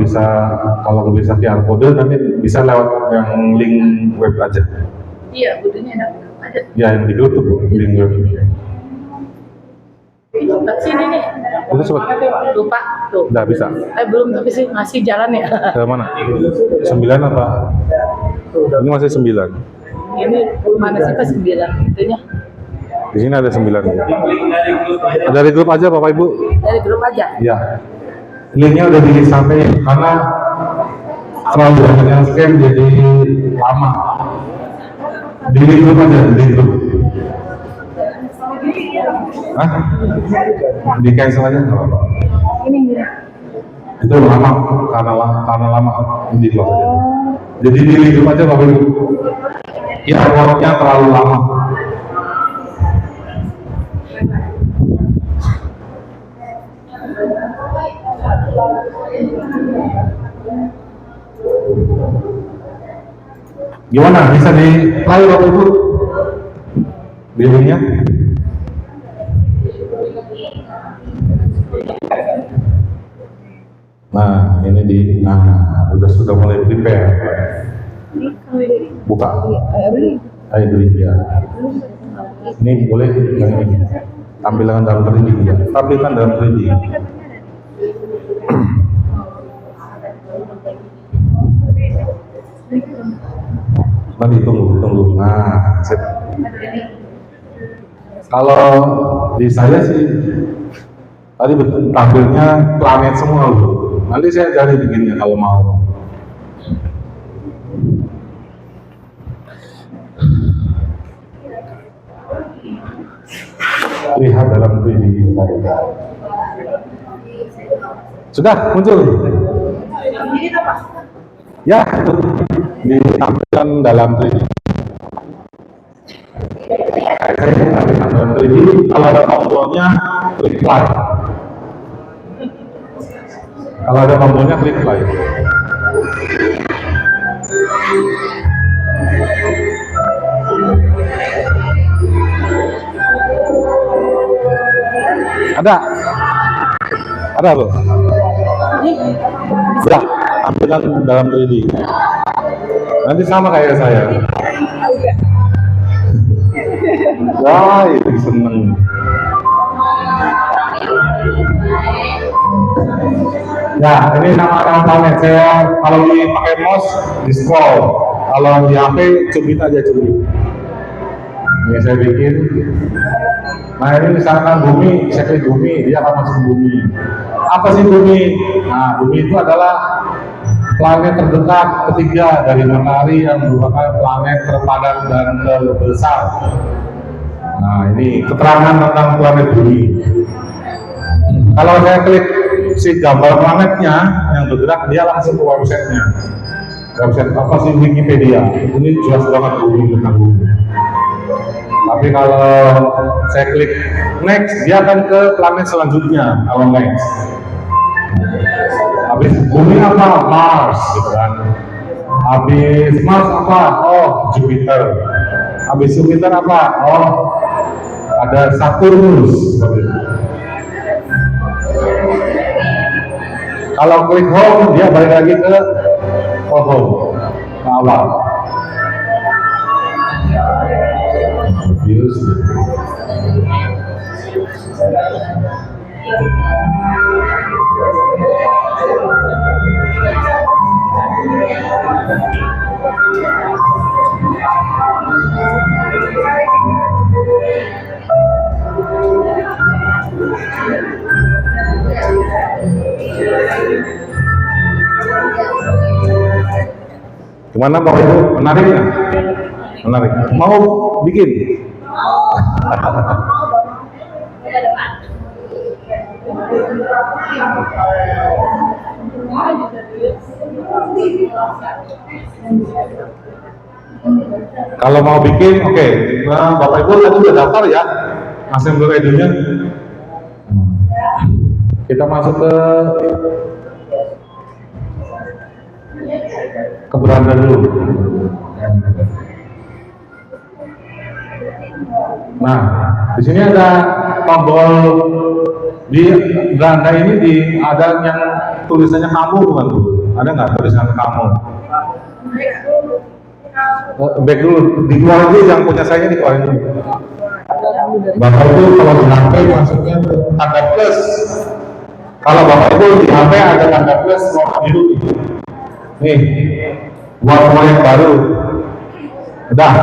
bisa QR kode, nanti bisa lewat yang link web aja. Iya, butuhnya enak aja. Ya yang di grup tuh Bu, link web. Ke sini nih. Itu sobat. Lupa tuh. Nggak bisa. Belum tapi sih masih jalan ya. Ke mana? 9 apa? Ini masih 9. Ini mana sih pas 9 itunya? Di sini ada 9. Dari grup aja Bapak Ibu. Dari grup aja. Ya. Linknya udah disampaikan karena terlalu banyak yang scan jadi lama. Di grup aja, di grup. Hah? Di cancel aja nggak apa-apa. Ini. Itu lama karena lama di close aja. Jadi di grup aja Bapak Ibu. Ya, worknya terlalu lama. Gimana? Bisa di play Bapak Ibu? Di linknya? Nah, ini sudah mulai prepare. Buka. Ayo beli ya. Ini boleh yang ini. Tampilan dalam 3D ya. Tampilkan dalam 3D. Nanti tunggu. Nah, sip. Kalau di saya sih tadi tampilnya planet semua loh. Nanti saya cari bikinnya kalau mau. Lihat dalam 3D saya. Sudah muncul. Ya, itu ditampilkan dalam 3D. Dalam 3D, kalau ada tombolnya, klik play. Kalau ada tombolnya, klik play. Ada? Ada Bu? Udah, ambilkan dalam 3D. Nanti sama kayak saya. Wah, itu seneng. Nah, ini nama planet saya. Kalau dipakai mouse di scroll, kalau di HP cubit aja cubit. Ini saya bikin. Nah, ini misalkan bumi, saya klik bumi, dia akan masuk bumi. Apa sih bumi? Nah, bumi itu adalah planet terdekat ketiga dari matahari yang merupakan planet terpadat dan terbesar. Nah, ini keterangan tentang planet bumi. Kalau saya klik si gambar planetnya yang bergerak, dia langsung ke websitenya. Website apa sih? Wikipedia. Ini jelas banget bumi tentang bumi. Tapi kalau saya klik next, dia akan ke planet selanjutnya. Kalau next, habis bumi apa? Mars, gitu kan. Habis Mars apa? Oh, Jupiter. Habis Jupiter apa? Oh, ada Saturnus. Kalau klik home, dia balik lagi ke home, ke awal. Views. Gimana Bapak Ibu? Menarik nggak? Menarik. Mau bikin? Kalau mau bikin, oke. Nah, Bapak Ibu tadi udah daftar ya? Masih belum edunya? Kita masuk ke beranda dulu. Nah, di sini ada tombol di beranda ini ada yang tulisannya kamu bukan Bu? Ada nggak tulisan kamu? Back dulu, dikeluarin dulu yang punya saya dikeluarin dulu. Bapak Ibu kalau di HP masuknya tanda plus. Kalau Bapak Ibu di HP ada tanda plus warna biru. Nih, buat proyek baru. Udah.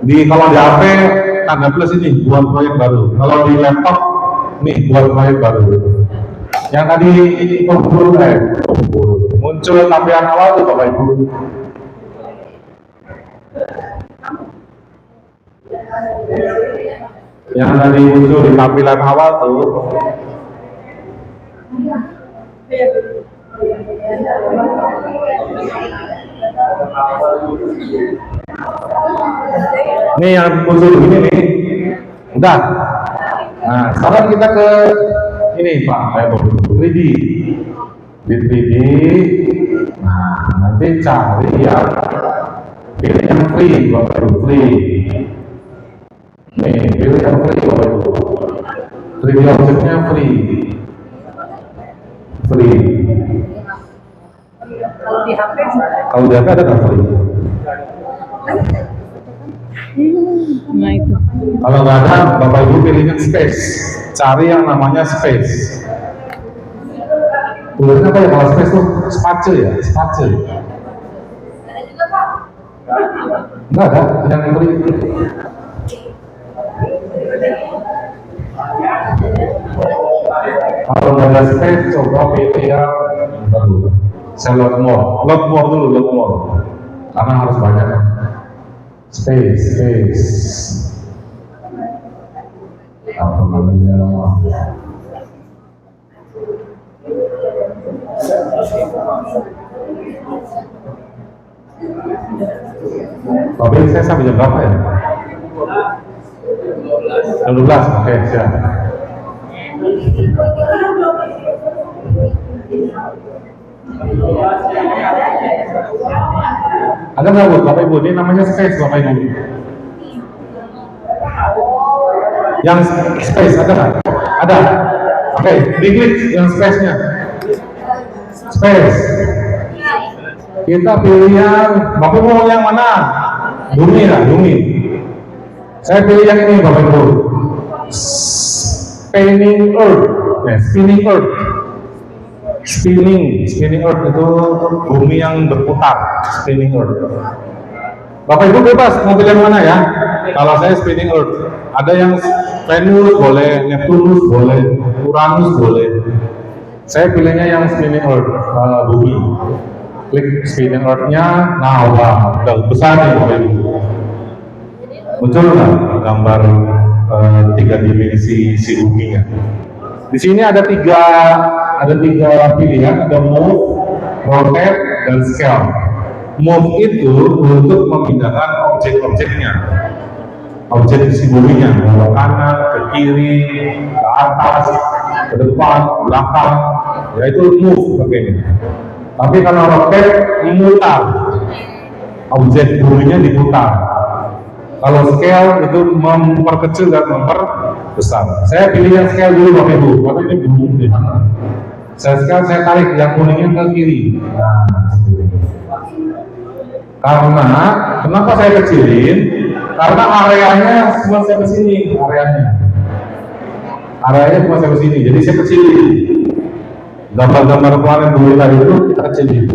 Kalau di HP tanda plus ini buat proyek baru. Kalau di laptop nih buat proyek baru. Yang tadi muncul tampilan awal tuh Bapak Ibu. Yang tadi muncul di tampilan awal tuh. Ini yang muncul begini nih. Udah. Nah, sekarang kita ke ini Pak, 3D. Di 3D. Nah, nanti cari yang pilih yang free, Bapak Ibu, free. Nih, pilih yang free, Bapak Ibu. 3D objeknya free. Free. Kalau di HP, Ada nggak free? nah itu. Kalau nggak ada, Bapak Ibu pilihnya space. Cari yang namanya space. Tulisnya apa ya kalau space tuh? Space ya? Space. Nggak ada, yang free. Kalau nggak ada space, coba pilih yang saya load more dulu. Karena harus banyak. Space. Apa namanya? Tapi saya sampai jam berapa ya? Jam 12, oke, siap. Ada nggak Bu, Bapak Ibu? Ini namanya space Bapak Ibu. Yang space ada nggak? Ada. Oke, diklik yang space-nya. Space. Kita pilih yang, Bapak mau yang mana? Bumi ya, bumi. Saya pilih yang ini, Bapak Ibu. Spinning Earth. Spinning Earth. Spinning Earth itu bumi yang berputar. Spinning Earth. Bapak Ibu bebas mau pilih yang mana ya? Kalau saya Spinning Earth. Ada yang Venus boleh, Neptunus boleh, Uranus boleh. Saya pilihnya yang Spinning Earth, bumi. Klik Spinning Earth-nya, nah udah besar nih Bapak Ibu. Muncul nggak gambar 3 dimensi si buminya? Di sini ada tiga pilihan, ada move, rotate, dan scale. Move itu untuk memindahkan objek-objeknya, objek si buminya, ke kanan, ke kiri, ke atas, ke depan, ke belakang, yaitu move pakainya. Tapi kalau rotate memutar, objek buminya diputar. Kalau scale itu memperkecil dan memperbesar. Saya pilih yang scale dulu Bapak Ibu, karena ini bumi di mana. Saya scale, saya tarik yang kuningnya ke kiri. Nah, karena kenapa saya kecilin? Karena areanya semua saya ke sini, areanya semua saya ke sini. Jadi saya kecilin. Gambar-gambar planet bumi tadi itu kita kecilin.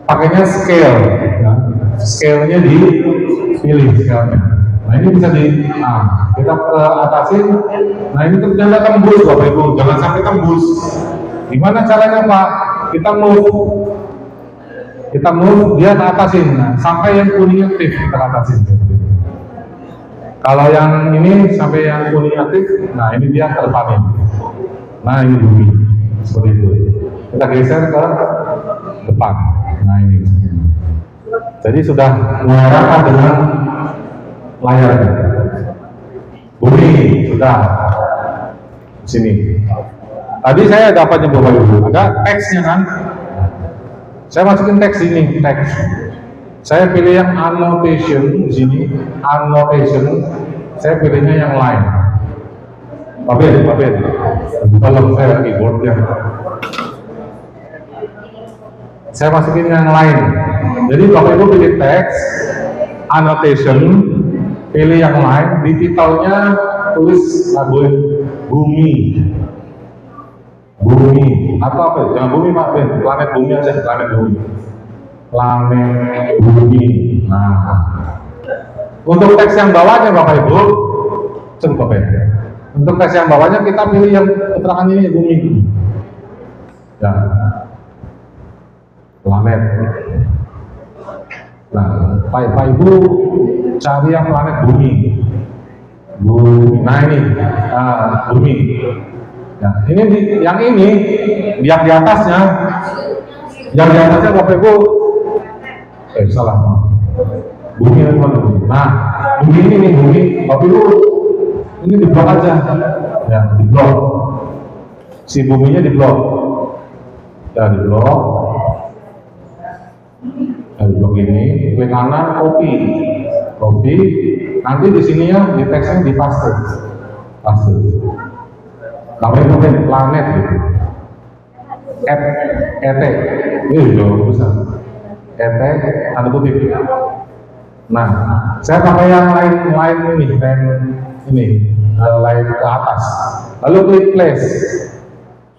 Pakainya scale, ya. Scale-nya dipilih scale-nya. Nah ini bisa kita atasin. Nah ini ternyata tembus Bapak Ibu, jangan sampai tembus. Gimana caranya Pak? Kita move, dia atasin. Nah, sampai yang kuning aktif kita atasin. Kalau yang ini sampai yang kuning aktif, nah ini dia terpanen. Nah ini bumi, seperti itu. Kita geser ke depan. Nah ini. Jadi sudah mengarah dengan layarnya. Bumi sudah sini. Tadi saya dapat Bapak Ibu, ada teksnya kan? Saya masukin teks ini, teks. Saya pilih yang annotation di sini, annotation. Saya pilihnya yang lain. Papel. Kalau saya keyboardnya. Saya masukin yang lain. Jadi Bapak Ibu pilih teks, annotation, pilih yang lain. Di titelnya tulis label bumi. Bumi atau apa? Jangan bumi Pak, planet bumi aja, planet bumi. Nah, untuk teks yang bawahnya Bapak Ibu, coba Bapak Ibu. Untuk teks yang bawahnya kita pilih yang keterangan ini bumi. Ya, planet. Nah, Pak Ibu cari yang planet bumi. Nah ini, bumi. Nah, yang di atasnya Bapak Ibu, salah. Bumi teman. Nah, bumi ini nih bumi, Bapak Ibu, ini diblok aja, ya diblok. Si buminya diblok, ya diblok. Diblok ini, klik kanan, copy. Nanti di sini ya di teksnya dipaste. Namanya mungkin planet gitu. ET ini jauh besar. ET tanda kutip. Nah, saya pakai yang lain ini, lain ke atas. Lalu klik place.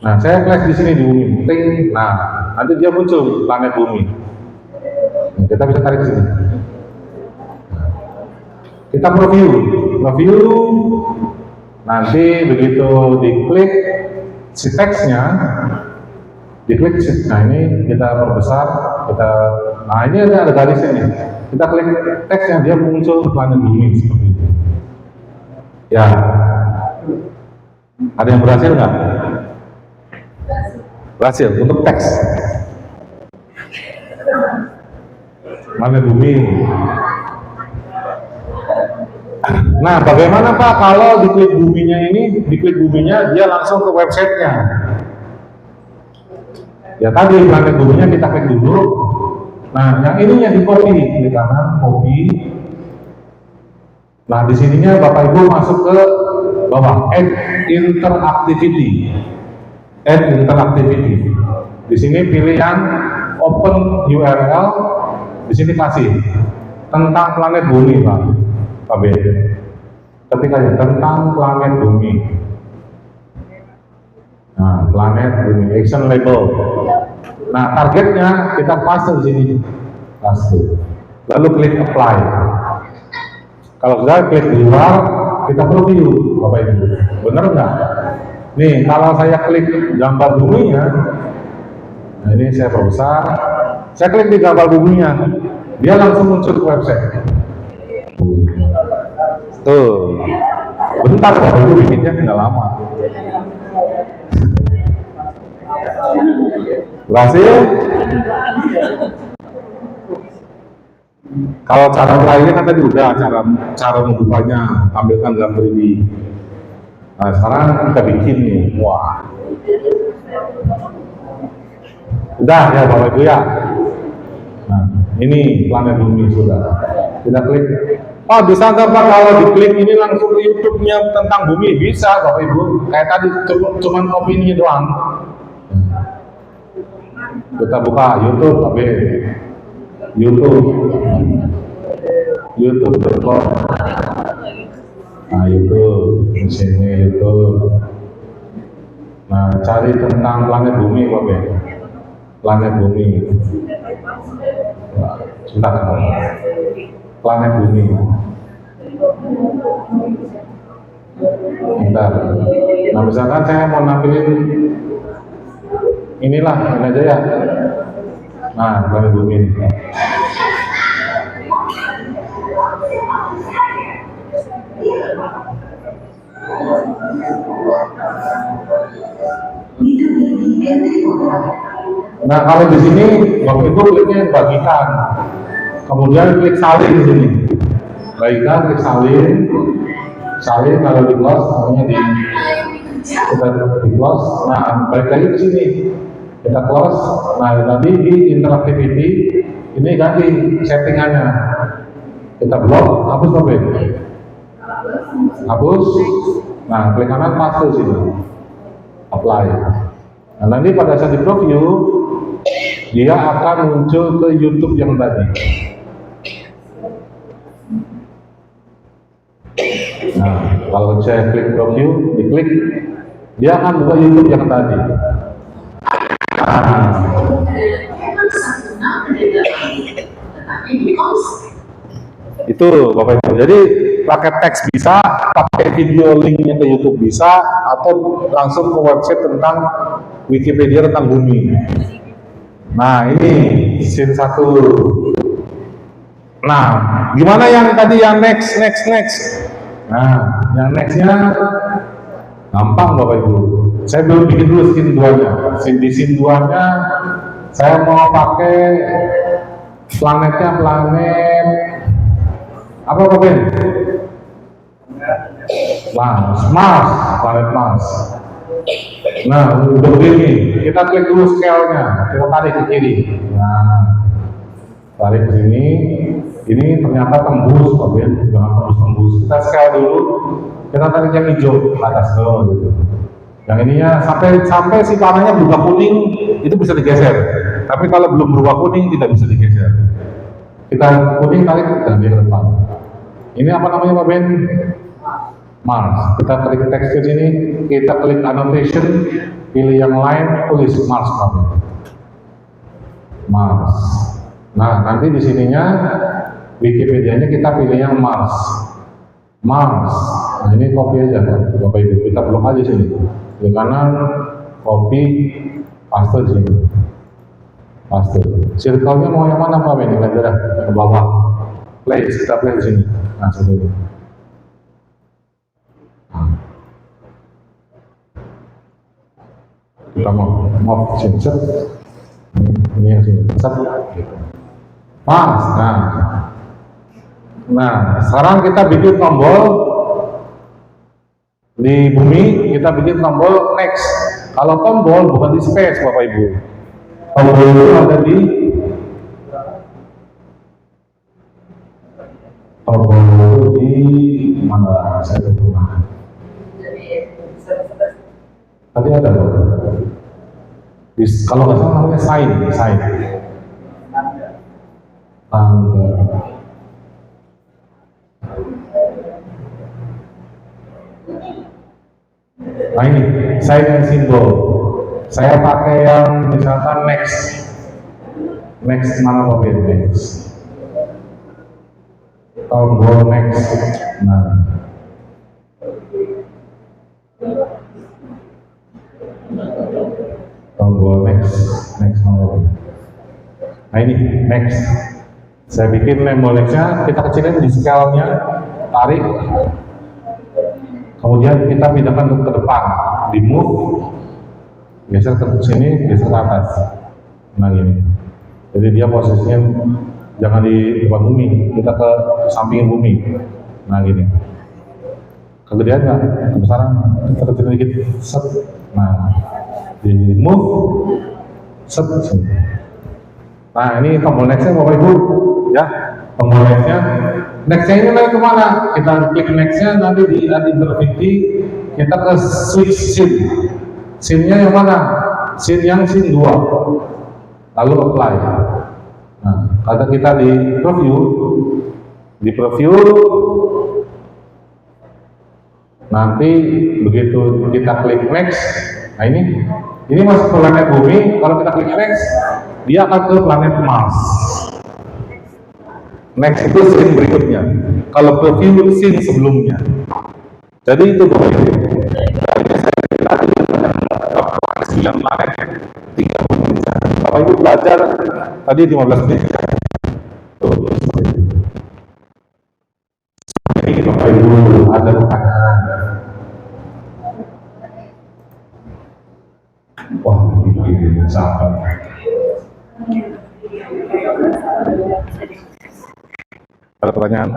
Nah, saya place di sini di bumi. Ting. Nah, nanti dia muncul planet bumi. Nah, kita bisa tarik ke sini. Kita preview. Nanti begitu diklik si teksnya, nah ini kita perbesar, nah ini ada garisnya nih. Kita klik teksnya, dia muncul planet bumi seperti itu. Ya, ada yang berhasil nggak? Berhasil untuk teks. Planet bumi. Nah, bagaimana Pak kalau diklik buminya dia langsung ke websitenya? Ya tadi planet buminya kita klik dulu. Nah, yang ininya di copy, klik kanan, copy. Nah, di sininya Bapak Ibu masuk ke bawah, add interactivity. Add interactivity. Di sini pilih yang open URL. Di sini kasih tentang planet bumi, Pak B. Ketika ya tentang planet bumi. Nah, planet bumi, action label. Nah, targetnya kita paste di sini, paste. Lalu klik apply. Kalau sudah klik di luar, kita preview, Bapak Ibu. Benar nggak? Nih, kalau saya klik gambar buminya, nah ini saya perbesar, saya klik di gambar buminya, dia langsung muncul ke website. Tuh, bentar Bapak Ibu bikinnya nggak lama. Berhasil? Kalau cara lainnya kan tadi udah cara membukanya, tampilkan dalam 3D. Nah, sekarang kita bikin nih, wah. Udah ya Bapak Ibu ya. Nah, ini planet bumi sudah. Kita klik. Oh, bisa nggak Pak kalau diklik ini langsung ke YouTube-nya tentang bumi? Bisa Bapak Ibu. Kayak tadi cuman opini doang. Kita buka YouTube, Pak B. YouTube.com. Nah, YouTube, di sini YouTube. Nah, cari tentang planet bumi, Pak B. Planet bumi. Nah, sebentar, planet bumi. Bentar. Nah, misalkan saya mau nampilin inilah, ini aja ya. Nah, planet bumi. Nah, kalau di sini Bapak Ibu kliknya bagikan, kemudian klik salin di sini. Bagikan, klik salin, kalau di close, namanya kita di close. Nah, balik lagi ke sini, kita close. Nah, tadi di interactivity ini ganti settingannya. Kita blok, hapus Bapak Ibu. Hapus. Nah, klik kanan paste sini, apply. Nah, nanti pada saat di preview dia akan muncul ke YouTube yang tadi. Nah, kalau saya klik preview, diklik, dia akan buka YouTube yang tadi. Nah, itu Bapak Ibu. Jadi pakai teks bisa, pakai video linknya ke YouTube bisa, atau langsung ke website tentang Wikipedia tentang bumi. Nah, ini scene 1. Nah, gimana yang tadi yang next? Nah, yang nextnya gampang Bapak Ibu. Saya belum bikin dulu scene 2-nya. Di scene 2-nya saya mau pakai planetnya planet apa Bapak Ibu? Planet Mars. Nah, udah begini, kita klik dulu scale-nya, kita tarik ke kiri. Nah, tarik ke sini. Ini ternyata tembus, Pak Ben, jangan tembus. Kita scale dulu, kita tarik yang hijau ke atas dulu, gitu. Yang ininya sampai si warnanya berubah kuning, itu bisa digeser. Tapi kalau belum berubah kuning, tidak bisa digeser. Kita kuning tarik dan di depan. Ini apa namanya Pak Ben? Mars. Kita klik teks ke sini, kita klik annotation, pilih yang lain, tulis Mars Pak Ben. Mars. Nah, nanti di sininya Wikipedia-nya kita pilih yang Mars. Nah, ini copy aja Bapak Ibu. Kita blok aja sini. Klik kanan, copy, paste di sini. Paste. Circle-nya mau yang mana Pak Ben? Yang ke bawah. Kita play di sini. Nah, sini. Kita mau sini set. Ini yang sini set. Gitu. Pas. Nah, sekarang kita bikin tombol di bumi, kita bikin tombol next. Kalau tombol bukan di space Bapak Ibu. Tombol itu ada di tombol di mana saya lupa. Tadi ada loh. Kalau nggak salah namanya sign. Tanggal. Nah ini, sign and simbol. Saya pakai yang misalkan next mana mobil next. Tombol next. Nah. Tombol next nomor. Nah ini next. Saya bikin tombol nextnya, kita kecilin di scale-nya, tarik. Kemudian kita pindahkan ke depan, di move, geser ke sini, geser ke atas. Nah gini. Jadi dia posisinya jangan di depan bumi, kita ke samping bumi. Nah gini. Kegedean nggak? Kebesaran? Kita kecilin dikit. Set. Nah, di move, set. Nah ini tombol nextnya Bapak Ibu, ya. Tombol nextnya. Nextnya ini lagi kemana? Kita klik nextnya, nanti di intervensi kita ke switch scene. Scene-nya yang mana? Scene yang scene 2. Lalu apply. Nah, kalau kita di preview, nanti begitu kita klik next, nah ini masuk ke planet bumi. Kalau kita klik next, dia akan ke planet Mars. Next itu scene berikutnya. Kalau preview scene sebelumnya. Jadi itu Bapak Ibu. Sembilan planet, 30 menit. Bapak Ibu belajar tadi 15 menit. Ini Bapak Ibu ada pertanyaan. Wah, ini sahabat. Ada pertanyaan?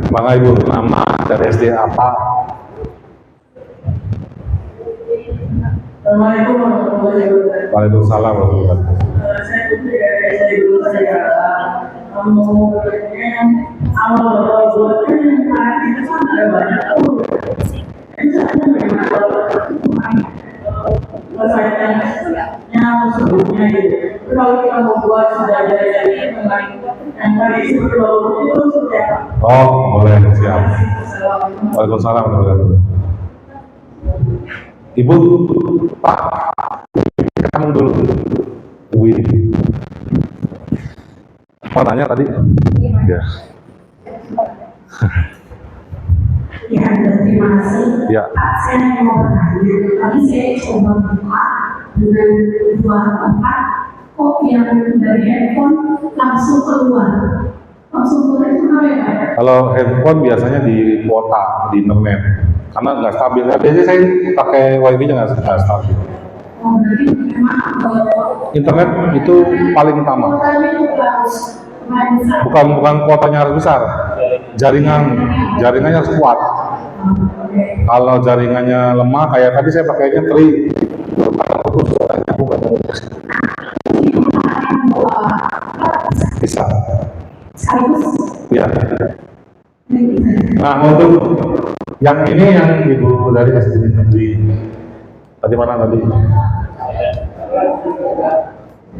Bapak Ibu, nama dari SD apa? Assalamualaikum warahmatullahi wabarakatuh. Waalaikumsalam warahmatullahi wabarakatuh. Saya Putri dari SD Guru Saya. Mau bertanya, awal buatnya yang paling itu kan ada banyak tuh. Yang sebelumnya gitu. Kalau kita membuat sudah dari yang tadi itu sudah. Oh, boleh, siap. Waalaikumsalam warahmatullahi wabarakatuh. Ibu, Pak, kamu dulu. Wih. Mau tanya tadi? Ya. Ya, terima kasih. Ya. Pak, saya mau bertanya. Tadi saya coba buka dengan dua tempat, kok yang dari handphone langsung keluar itu kenapa ya Pak? Kalau handphone biasanya di kuota, di internet, karena nggak stabil. Ya, biasanya saya pakai wifi-nya nggak stabil. Oh, berarti memang Internet itu paling utama. kuotanya itu harus lumayan besar. Bukan kuotanya harus besar, jaringannya harus kuat. Kalau jaringannya lemah, kayak tadi saya pakainya tri, bisa. Sekaligus Ya. Nah, untuk yang ini yang Ibu dari SD Negeri tadi mana tadi?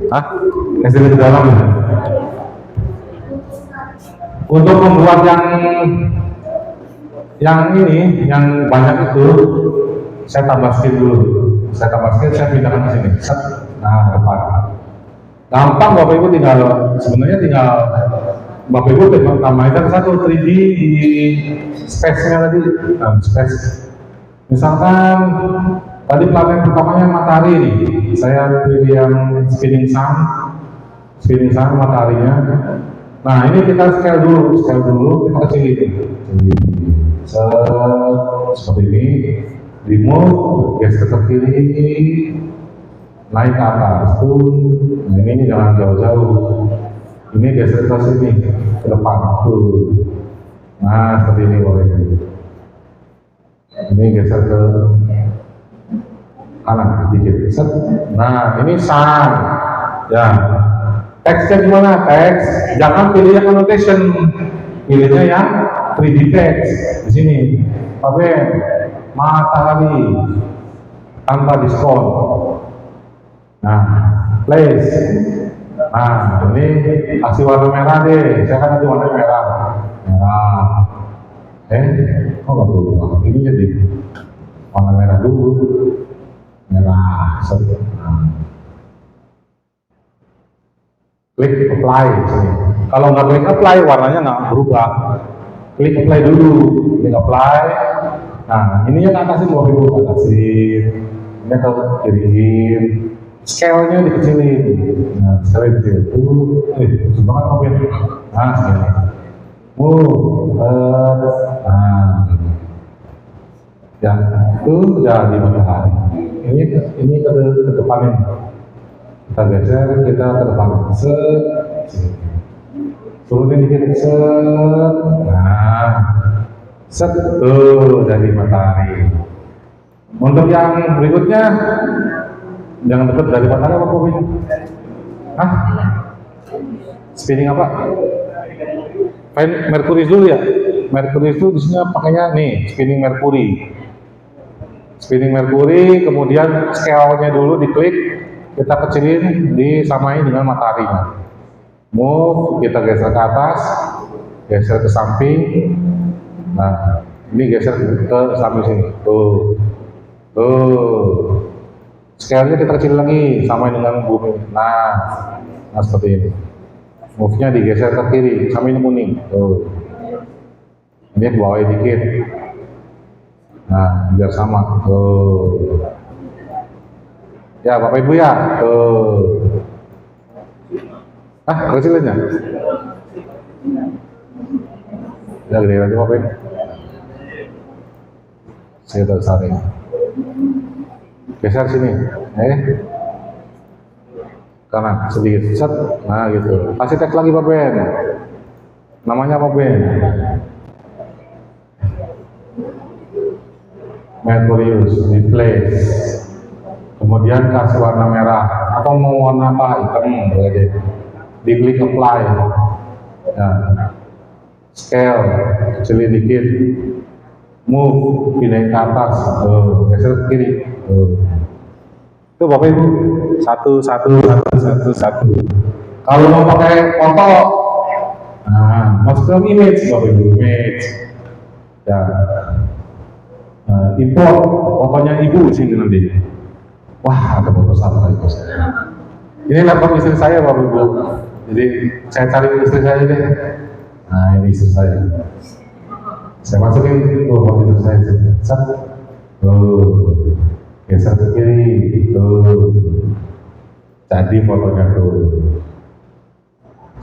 Hah? SD Negeri Dalam. Untuk membuat yang ini, yang banyak itu, saya tambah skin dulu. Saya pindahkan ke sini. Set. Nah, depan. Gampang Bapak Ibu sebenarnya tinggal Bapak Ibu tambahkan satu 3D di space-nya tadi. Nah, space. Misalkan tadi planet pertamanya matahari nih. Saya pilih yang spinning sun mataharinya. Nah, ini kita scale dulu, kita kecilin. Seperti ini, remove, geser ke kiri, naik ke atas tuh. Nah, ini jangan jauh-jauh. Ini geser ke sini, ke depan tuh. Nah, seperti ini boleh. Ini geser ke kanan sedikit. Set. Nah, ini sun. Ya. Teksnya gimana? Teks. Jangan pilih yang annotation. Pilihnya yang 3D text di sini. Oke. Matahari tanpa diskon. Nah, place. Nah, ini kasih warna merah deh. Saya kan nanti warna merah. Merah. Kok nggak berubah? Ini jadi warna merah dulu. Merah. Nah. Klik apply sini. Kalau nggak klik apply, warnanya nggak berubah. Klik apply dulu. Klik apply. Nah, ininya ke atasin Bapak Ibu, ke atasin. Ini ke kiriin. Scale-nya dikecilin. Nah, scale dikecilin. Kecil banget Bapak Ibu. Nah, segini. Nah, ya, itu jadi matahari. Ini ke depan ini. Kita geser, kita ke depan. Turunin dikit. Nah, set. Tuh, jadi matahari. Untuk yang berikutnya, jangan dekat dari matahari apa Bobi? Hah? Spinning apa? Mercury dulu ya. Mercury itu di sini pakainya nih, spinning Mercury. Spinning Mercury, kemudian scale-nya dulu diklik, kita kecilin, disamain dengan mataharinya. Move, kita geser ke atas, geser ke samping. Nah, ini geser ke samping sini. Tuh. Scale-nya kita kecil lagi, samain dengan bumi. Nah seperti ini. Move-nya digeser ke kiri, samain kuning. Tuh. Ini bawain dikit. Nah, biar sama. Tuh. Ya, Bapak Ibu ya. Tuh. Kecilinnya. Ya, gede aja Bapak Ibu. Saya tersaring. Geser sini. Kanan sedikit. Set. Nah, gitu. Kasih teks lagi Pak Ben. Namanya apa Ben? Mercurius, replace. Kemudian kasih warna merah atau mau warna apa? Hitam boleh deh. Diklik apply. Nah, scale kecilin dikit. Move, pindahin ke atas. Geser ke kiri. Itu Bapak Ibu. Satu. Kalau mau pakai foto, nah, masuk ke image Bapak Ibu. Image. Ya. Import fotonya ibu sini nanti. Wah, ada foto sama ibu saya. Ini laptop istri saya Bapak Ibu. Jadi saya cari istri saya deh. Nah, ini istri saya. Saya masukin foto istri saya. Set. Geser ke kiri. Jadi fotonya tuh.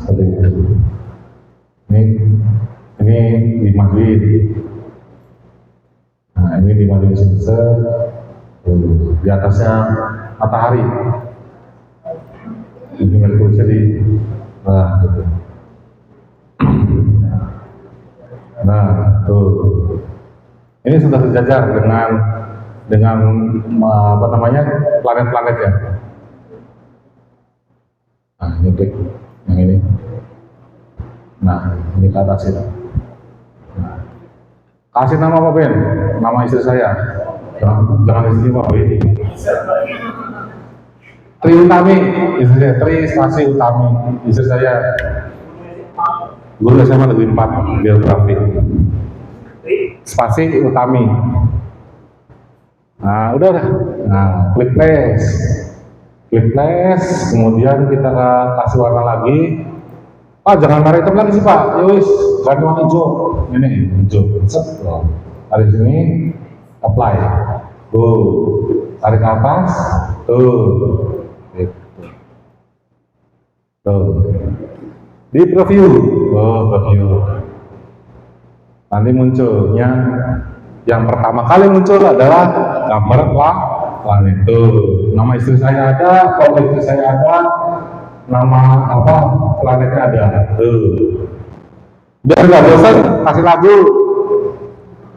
Seperti itu. Ini dimajuin. Nah, ini dimajuin sensor. Di atasnya matahari. Ini Mercury jadi. Nah, gitu. Nah, tuh. Ini sudah sejajar dengan apa namanya planet-planetnya. Nah, ini klik yang ini. Nah, ini ke atas itu. Nah, kasih nama apa Ben? Nama istri saya. Jangan istri Pak Ben. Tri Utami, istri saya. Tri Spasi Utami, istri saya. Guru SMA Negeri 4 Geografi. Spasi Utami. Nah, udah. Nah, klik place. Kemudian kita kasih warna lagi. Jangan warna hitam lagi sih Pak. Yowis, ganti warna hijau. Ini hijau. Set. Dari sini apply. Tuh. Tarik ke atas. Tuh. Di preview. Preview. Nanti munculnya yang pertama kali muncul adalah gambar planet. Tuh, nama istri saya ada, foto istri saya ada, nama apa planetnya ada. Tuh. Biar nggak bosan, kasih lagu.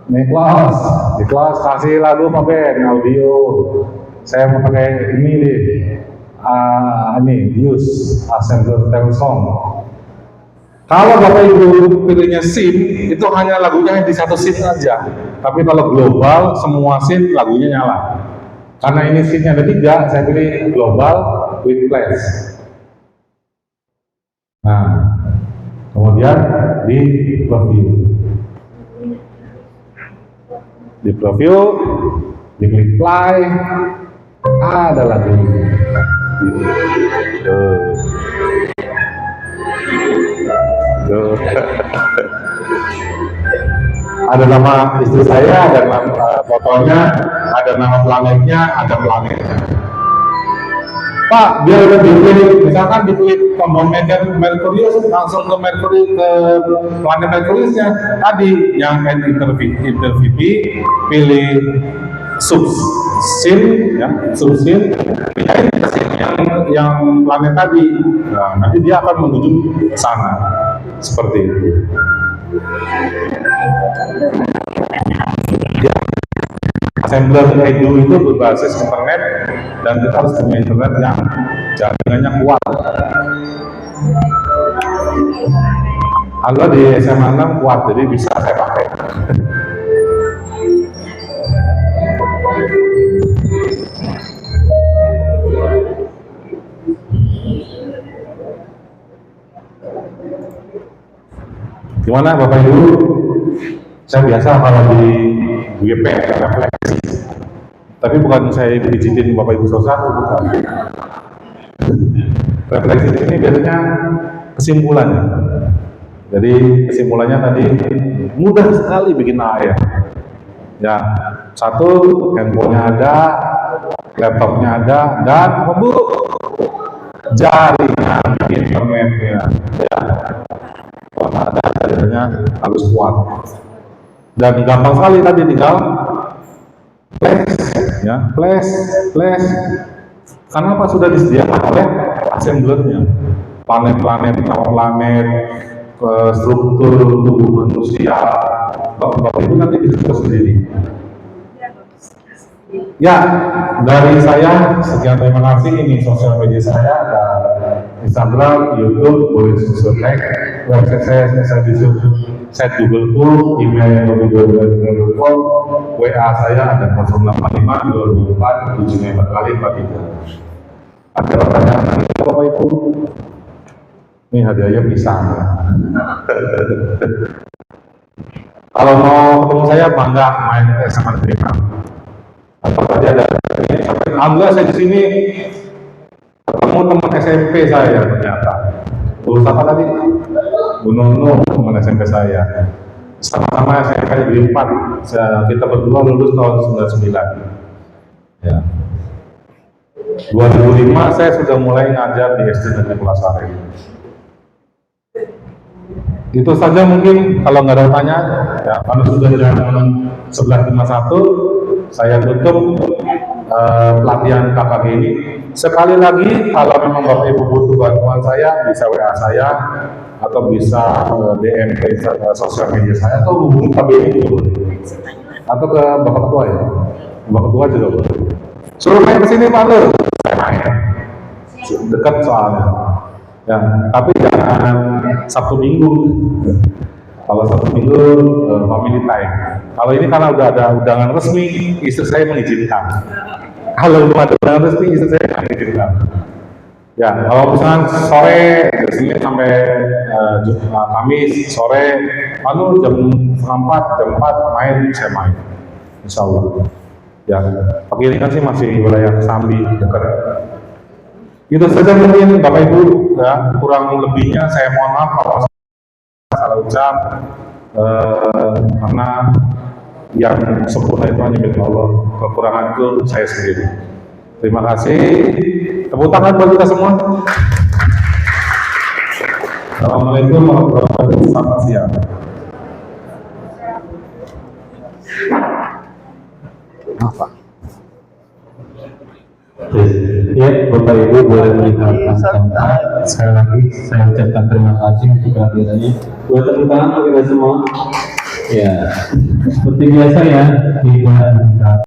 Nih di kelas kasih lagu apa Ben? Audio. saya mau pakai ini deh, ini use assembler Telkom. Kalau Bapak Ibu pilihnya SIM, itu hanya lagunya di satu SIM aja. Tapi kalau global, semua SIM lagunya nyala. Karena ini SIM-nya ada 3, saya pilih global with flash. Nah, kemudian di preview. Di preview, diklik play, ada lagu. Ada nama istri saya, ada nama fotonya, ada nama planetnya, ada planetnya. Pak, biar udah dipilih, misalkan dipilih tombol Merkurius, langsung ke planet Merkuriusnya. Tadi yang interview, pilih subsim, ya, subsim, yang planet tadi. Nah, nanti dia akan menuju ke sana, seperti itu. Ya. Assembler Edu itu berbasis internet dan kita harus punya internet yang jaringannya kuat. Halo di SMA 6 kuat, jadi bisa saya pakai. Gimana Bapak Ibu? Saya biasa kalau di WP refleksi, tapi bukan saya pijitin Bapak Ibu satu, bukan. Refleksi ini biasanya kesimpulannya. Jadi kesimpulannya tadi mudah sekali bikin AR. Ya, satu, handphonenya ada, laptopnya ada, dan apa Bu? Jaringan internetnya. Ya. Ada jaringannya harus kuat. Dan gampang sekali tadi tinggal flash, ya, flash. Karena apa sudah disediakan oleh assemblernya, planet-planet, nama planet, struktur tubuh manusia. Bapak Ibu nanti bisa sendiri. Ya, dari saya sekian, terima kasih. Ini sosial media saya, ada Instagram, YouTube, boleh subscribe. Website saya Google Form, email www.google.com, WA saya ada 085 224 74 Ada pertanyaan lagi Bapak Ibu? Ini hadiahnya pisang ya. Kalau mau ketemu saya bangga main sama terima. Atau tadi ada, alhamdulillah saya di sini ketemu teman SMP saya ternyata. Lulus apa tadi? Bu Nono, teman SMP saya. Sama-sama SMP di 4. Kita berdua lulus tahun 99. Ya. 2005 saya sudah mulai ngajar di SD Negeri Pulasari. Itu saja mungkin, kalau nggak ada pertanyaan, ya, kalau sudah jam 11.51, saya tutup pelatihan KKG ini. Sekali lagi, kalau memang Bapak Ibu butuh bantuan saya, bisa WA saya, atau bisa DM ke sosial media saya, atau hubungi KBI dulu, atau ke Bapak Ketua ya, Bapak Ketua juga boleh. Suruh main kesini Pak Lur, saya main, dekat soalnya. Ya, tapi jangan Sabtu Minggu. Kalau Sabtu Minggu family time. Kalau ini karena udah ada undangan resmi, istri saya mengizinkan. Kalau belum ada undangan resmi, istri saya mengizinkan. Ya, kalau misalnya sore dari sini sampai Kamis sore, lalu jam 4, jam 4 main, saya main. Insya Allah. Ya, pagi ini kan sih masih wilayah Sambi dekat. Itu saja mungkin Bapak Ibu, ya, kurang lebihnya saya mohon maaf kalau salah ucap, karena yang sempurna itu hanya milik Allah, kekurangan itu saya sendiri. Terima kasih, tepuk tangan buat kita semua. Assalamualaikum warahmatullahi wabarakatuh. Selamat siang. Apa? Ya, Bapak Ibu boleh meninggalkan tempat. Sekali lagi saya ucapkan terima kasih untuk kehadirannya. Buat tepuk tangan untuk kita semua. Ya, seperti biasa ya, tidak meninggalkan.